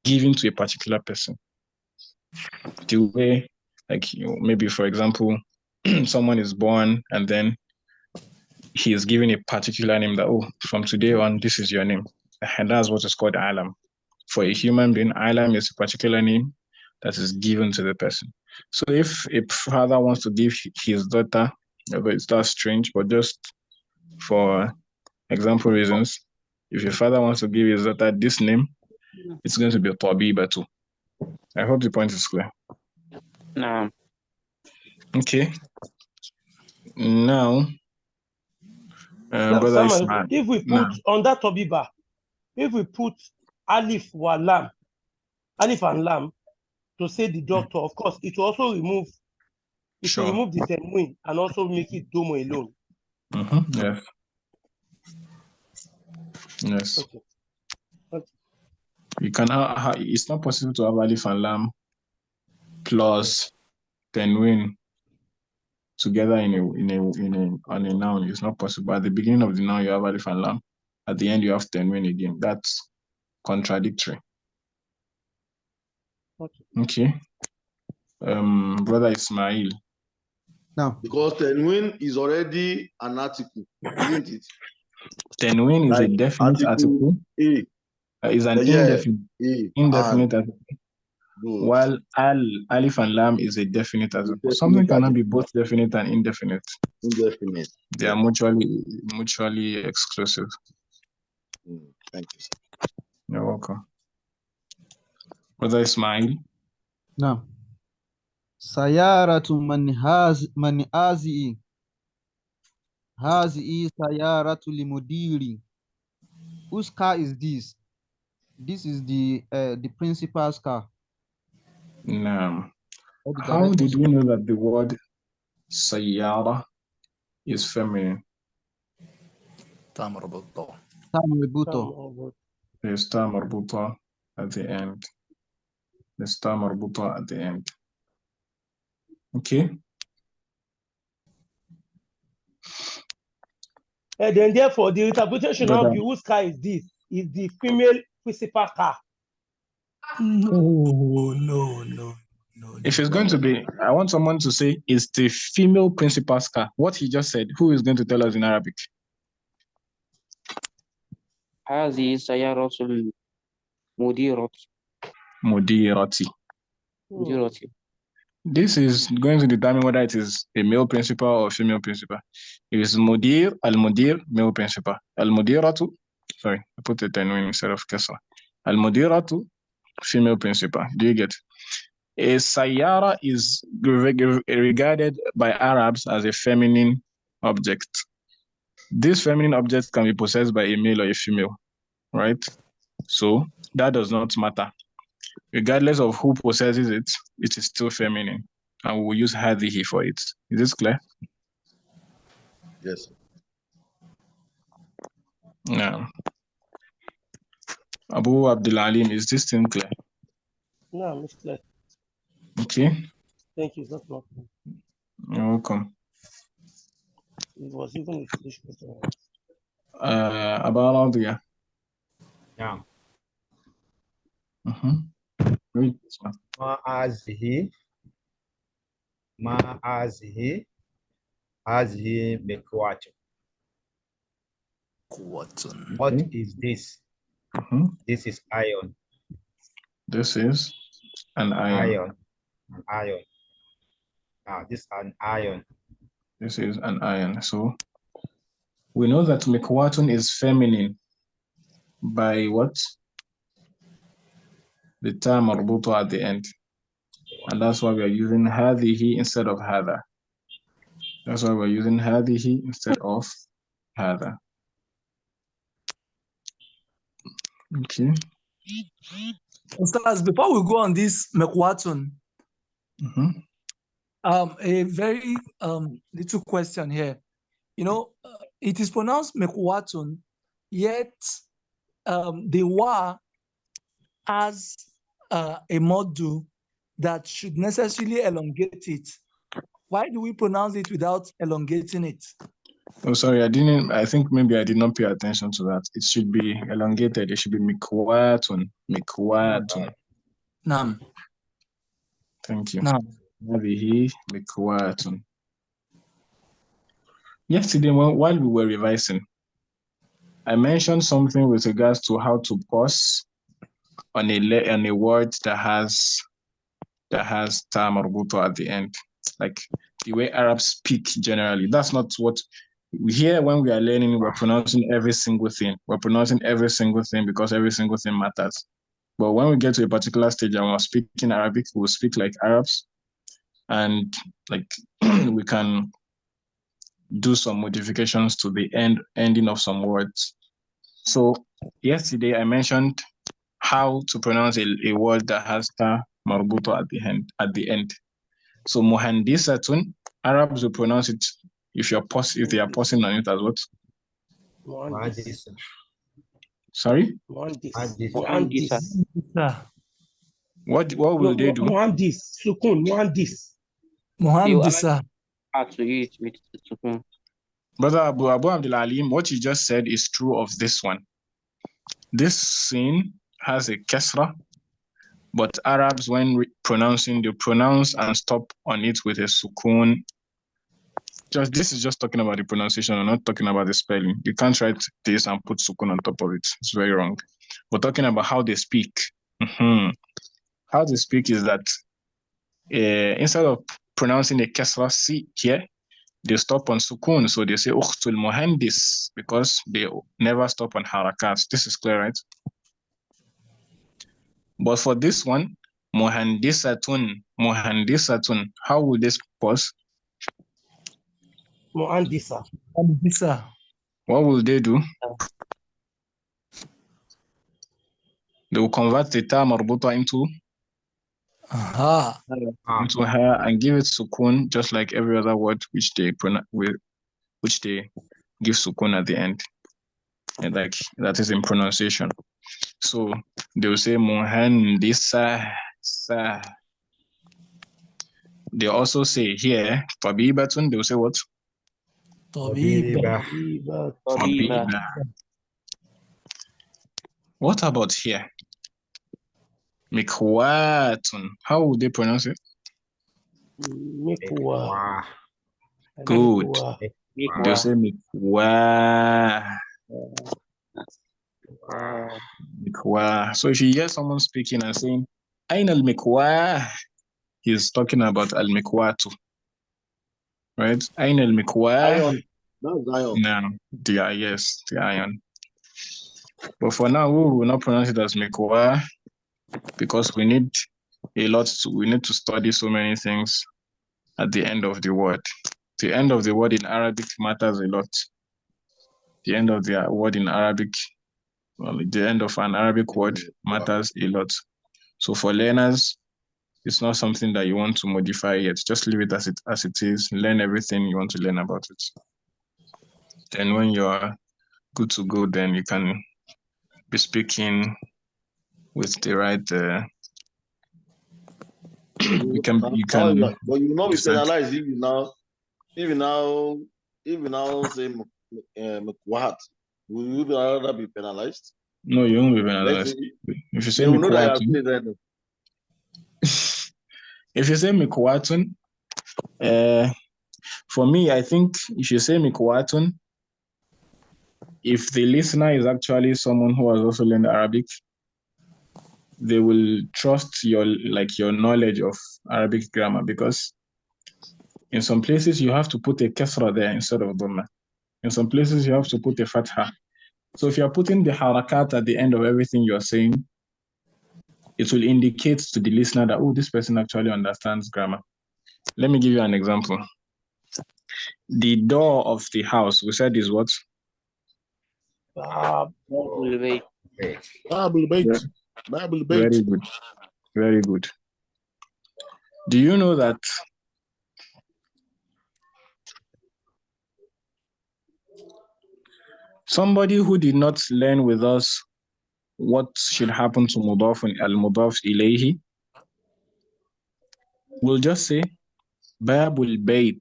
given to a particular person. The way, like, maybe for example, someone is born and then he is given a particular name that, oh, from today on, this is your name. And that's what is called alam. For a human being, alam is a particular name that is given to the person. So if a father wants to give his daughter, it's that strange, but just for example reasons, if your father wants to give his daughter this name, it's going to be a Tabibatu. I hope the point is clear. No. Okay. Now, brother Ismail. If we put on that Tabiba, if we put Alif and Lam to say the doctor, of course, it will also remove the tanween and also make it Domo alone. Yes. Yes. Okay. You can it's not possible to have Alif and Lam plus tanween together on a noun. It's not possible. At the beginning of the noun, you have Alif and Lam. At the end, you have tanween again. That's contradictory. Okay. Brother Ismail. Now, because tanween is already an article, isn't it? Tanween is a definite article. A. Is an indefinite article. Good. While Alif and Lam is a definite article. Something cannot be both definite and indefinite. Indefinite. They are mutually exclusive. Thank you, sir. You're welcome. Brother Ismail. Now, Sayaratu man hazi'i. Hazi'i sayaratu limudiri. Whose car is this? This is the principal's car. No. How did we know that the word Sayyara is feminine. Ta marbuta. There's ta marbuta at the end. There's ta marbuta at the end. Okay. And then therefore the interpretation But, of the whose car is this? Is the female principal car. No. if it's going to be, I want someone to say, is the female principal's car. What he just said, who is going to tell us in Arabic? هذه سيارة المديرة. Mudirati. مديرتي. This is going to determine whether it is a male principal or female principal. If it's mudir, al-mudir, male principal. Al-mudiratu, sorry, I put a tanwin instead of kasra. Al-mudiratu, female principal. Do you get? A sayyara is regarded by Arabs as a feminine object. This feminine object can be possessed by a male or a female, right? So that does not matter. Regardless of who possesses it, it is still feminine. And we will use hadihi for it. Is this clear? Yes. Yeah. Abu Abdul Alim, is this thing clear? No, it's clear. Okay. Thank you, that's not. You're welcome. It was even a English question. About Aldia. Yeah. Read this one. ما هذه مكواتن. What is this? This is iron. This is an iron. Iron. This is an iron. This is an iron. So we know that mikwatun is feminine by what? The term marbuta at the end. And that's why we are using hadihi instead of hada. That's why we're using hadihi instead of hada. Okay. Ustaz, before we go on this mekwatun, a very little question here. You know, it is pronounced mekwatun, yet the wa has a module that should necessarily elongate it. Why do we pronounce it without elongating it? Oh, sorry, I think maybe I did not pay attention to that. It should be elongated. It should be mikwatun. Mikwatun. Nam. Thank you. Nam. Hadihi mikwatun. Yesterday, while we were revising, I mentioned something with regards to how to pause on a word that has ta marbuto at the end, like the way Arabs speak generally. That's not what we hear when we are learning. We're pronouncing every single thing. We're pronouncing every single thing because every single thing matters. But when we get to a particular stage and we're speaking Arabic, we'll speak like Arabs, and like we can do some modifications to the ending of some words. So yesterday I mentioned how to pronounce a word that has ta marbuto at the end. So muhandisatun, Arabs will pronounce it if they are pausing on it as what? Muhandis. Sorry? Muhandis. What will they do? Muhandis. Sukun. Muhandis. Muhandisa. Brother Abu Abdul Alim, what you just said is true of this one. This sin has a kasra, but Arabs, when pronouncing, they pronounce and stop on it with a sukun. This is just talking about the pronunciation. I'm not talking about the spelling. You can't write this and put sukun on top of it. It's very wrong. We're talking about how they speak. How they speak is that instead of pronouncing a kasra si here, they stop on sukun. So they say ukhtul muhandis because they never stop on harakat. This is clear, right? But for this one, muhandisatun, how will this pause? Muhandisa. What will they do? They will convert the ta marbuta into her and give it sukun, just like every other word which they which they give sukun at the end. And like that is in pronunciation. So they will say muhandisa sa. They also say here tabibatun, they will say what? Tabiba. Tabiba. What about here? Mikwatun. How would they pronounce it? Mikwa. Good. They'll say mikwa. Mikwa. So if you hear someone speaking and saying, Ain al mikwa, he's talking about al mikwatu. Right? Ain al mikwa. Iron. That's iron. No, the iron. But for now, we will not pronounce it as mikwa because we need to study so many things at the end of the word. The end of the word in Arabic matters a lot. The end of the word in Arabic, the end of an Arabic word matters a lot. So for learners, it's not something that you want to modify yet. Just leave it as it is. Learn everything you want to learn about it. Then when you are good to go, then you can be speaking with the right. You can. But you will not be penalized if you now say Mekwat. Will you rather be penalized? No, you won't be penalized. If you say Mekwatun, if you say Mekwatun, for me, I think if you say Mekwatun, if the listener is actually someone who has also learned Arabic, they will trust your knowledge of Arabic grammar, because in some places you have to put a kasra there instead of dhamma. In some places you have to put a fatha. So if you're putting the harakat at the end of everything you're saying, it will indicate to the listener that, oh, this person actually understands grammar. Let me give you an example. The door of the house, we said, is what? Babul Bayt. Very good. Very good. Do you know that somebody who did not learn with us what should happen to mudaf and al-mudaf ilayhi will just say Babul Bayt.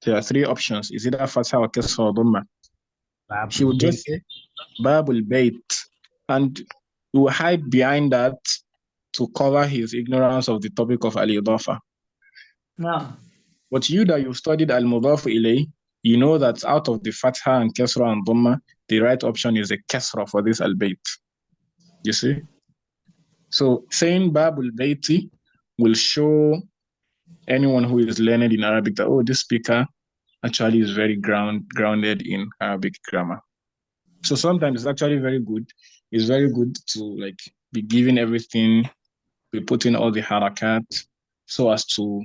There are three options. Is it a fatha or kasra or dhamma? He would just say Babul Bayt, and he will hide behind that to cover his ignorance of the topic of al-idafa. Now, But you that you've studied al-mudaf ilay, you know that out of the fatha and kasra and dhamma, the right option is a kasra for this al-bayt. You see? So saying Babul Bayti will show anyone who is learned in Arabic that, oh, this speaker actually is very grounded in Arabic grammar. So sometimes it's actually very good. It's very good to be giving everything, be putting all the harakat so as to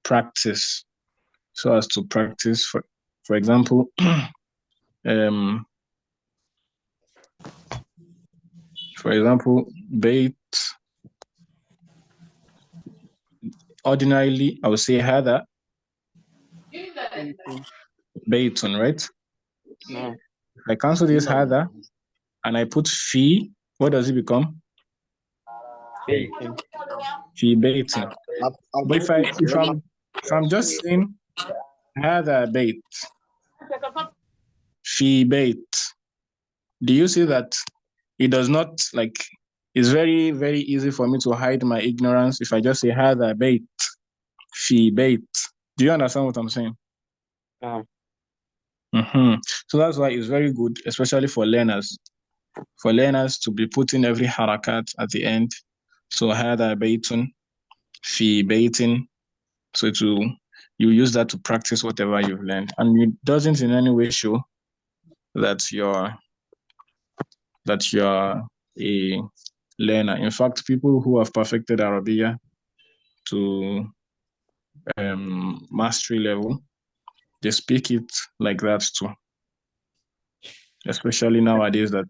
practice. For example, Bayt. Ordinarily, I would say hada Baytun, right? No. If I cancel this hada and I put fi, what does it become? Fi Baytun. But if I'm just saying hada Bayt, fi Bayt, do you see that it does not it's very, very easy for me to hide my ignorance if I just say hada Bayt, fi Bayt. Do you understand what I'm saying? So that's why it's very good, especially for learners. For learners to be putting every harakat at the end. So hada baytun, fi baytin. So you use that to practice whatever you've learned. And it doesn't in any way show that you're a learner. In fact, people who have perfected Arabiya to mastery level, they speak it like that too. Especially nowadays that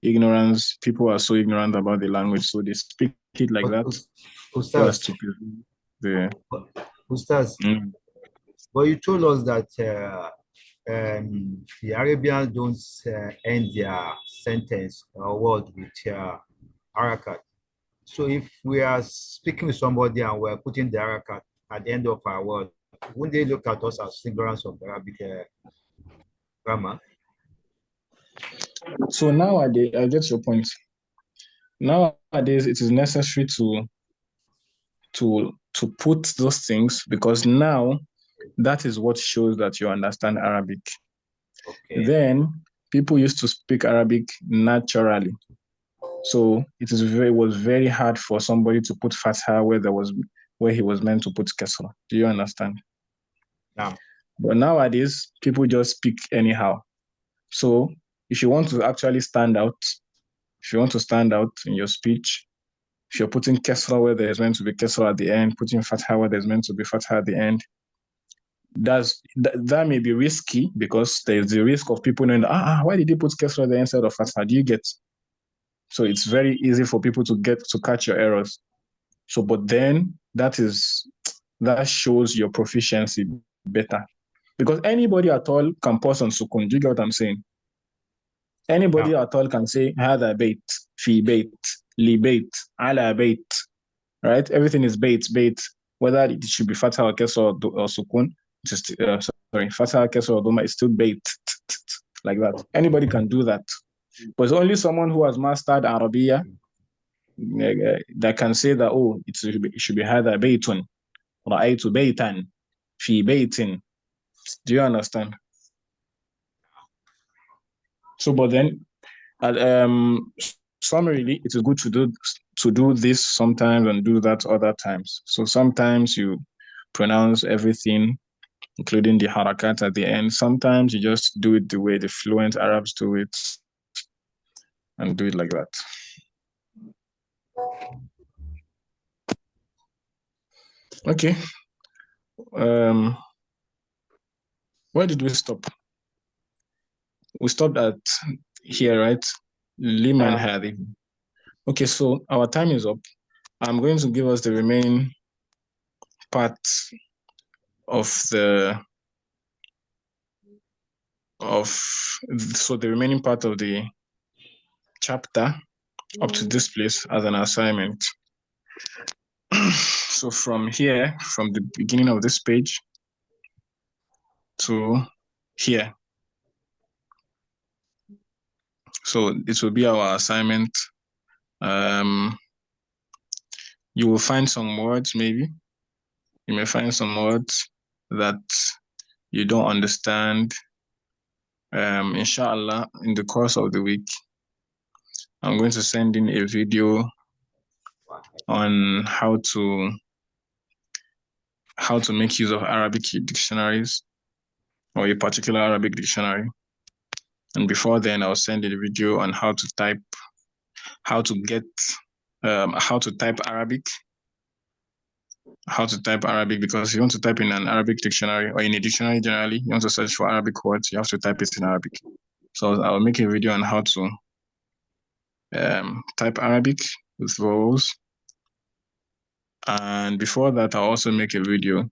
ignorance, people are so ignorant about the language, so they speak it like that. Ustaz. The Ustaz. But you told us that the Arabians don't end their sentence or word with harakat. So if we are speaking with somebody and we're putting the harakat at the end of our word, wouldn't they look at us as ignorance of Arabic grammar? So nowadays, I get your point. Nowadays, it is necessary to put those things because now that is what shows that you understand Arabic. Okay. Then people used to speak Arabic naturally. So it was very hard for somebody to put fatha where he was meant to put kasra. Do you understand? Yeah. But nowadays, people just speak anyhow. So if you want to actually stand out, if you want to stand out in your speech, if you're putting kasra where there's meant to be kasra at the end, putting fatha where there's meant to be fatha at the end, that may be risky because there's the risk of people knowing, why did you put kasra there instead of fatha? Do you get? So it's very easy for people to catch your errors. So, but then that shows your proficiency better. Because anybody at all can pause on sukun. Do you get what I'm saying? Anybody at all can say, hada bait, fi bait, li bait, ala bait, right? Everything is bait. Whether it should be fatha or kesra or sukun, fatha, kesra or doma is still bait, like that. Anybody can do that. But it's only someone who has mastered Arabiya that can say that, it should be hada baytun, ra'aytu baytan, fi baytin. Do you understand? So, but then, summarily, it is good to do this sometimes and do that other times. So sometimes you pronounce everything, including the harakat at the end. Sometimes you just do it the way the fluent Arabs do it, and do it like that. Okay. Where did we stop? We stopped at here, right? Liman Hadi. Okay, so our time is up. I'm going to give us the remaining part of the remaining part of the chapter up to this place as an assignment. So from here, from the beginning of this page to here. So it will be our assignment. You will find some words, maybe. You may find some words that you don't understand. Inshallah, in the course of the week, I'm going to send in a video on how to make use of Arabic dictionaries or a particular Arabic dictionary. And before then, I'll send a video on how to type Arabic. How to type Arabic, because if you want to type in an Arabic dictionary or in a dictionary generally, you want to search for Arabic words, you have to type it in Arabic. So I'll make a video on how to type Arabic with vowels. And before that, I'll also make a video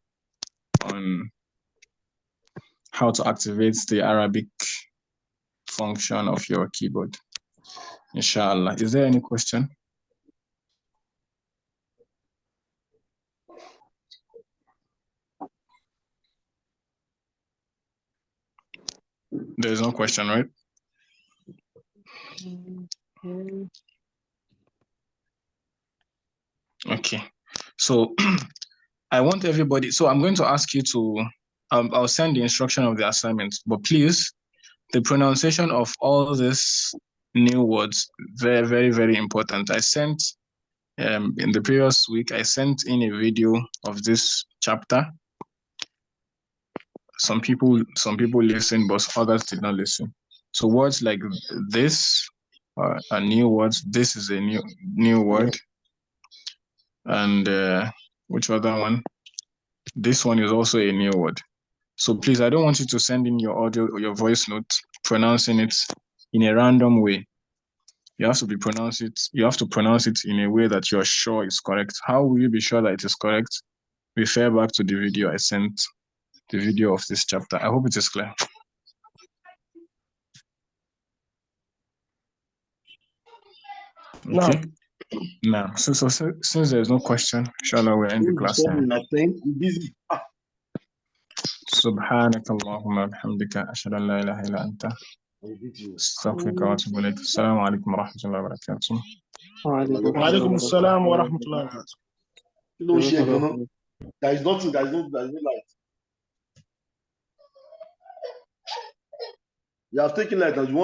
on how to activate the Arabic function of your keyboard. Inshallah. Is there any question? There's no question, right? Okay. So I want everybody, so I'm going to ask you to, I'll send the instruction of the assignment, but please, the pronunciation of all these new words, very, very, very important. I sent, in the previous week, I sent in a video of this chapter. Some people listened, but others did not listen. So words like this are new words. This is a new word. And which other one? This one is also a new word. So please, I don't want you to send in your audio or your voice note pronouncing it in a random way. You have to pronounce it in a way that you're sure is correct. How will you be sure that it is correct? Refer back to the video I sent the video of this chapter. I hope it is clear. Okay. Now, so since there's no question, inshallah we'll end the class now. I think busy. سبحانك اللهم وبحمدك أشهد أن لا إله إلا أنت أستغفرك وأتوب إليك. السلام عليكم ورحمة الله وبركاته. وعليكم السلام ورحمة الله وبركاته. There is nothing, there is no light. You have taken light and you want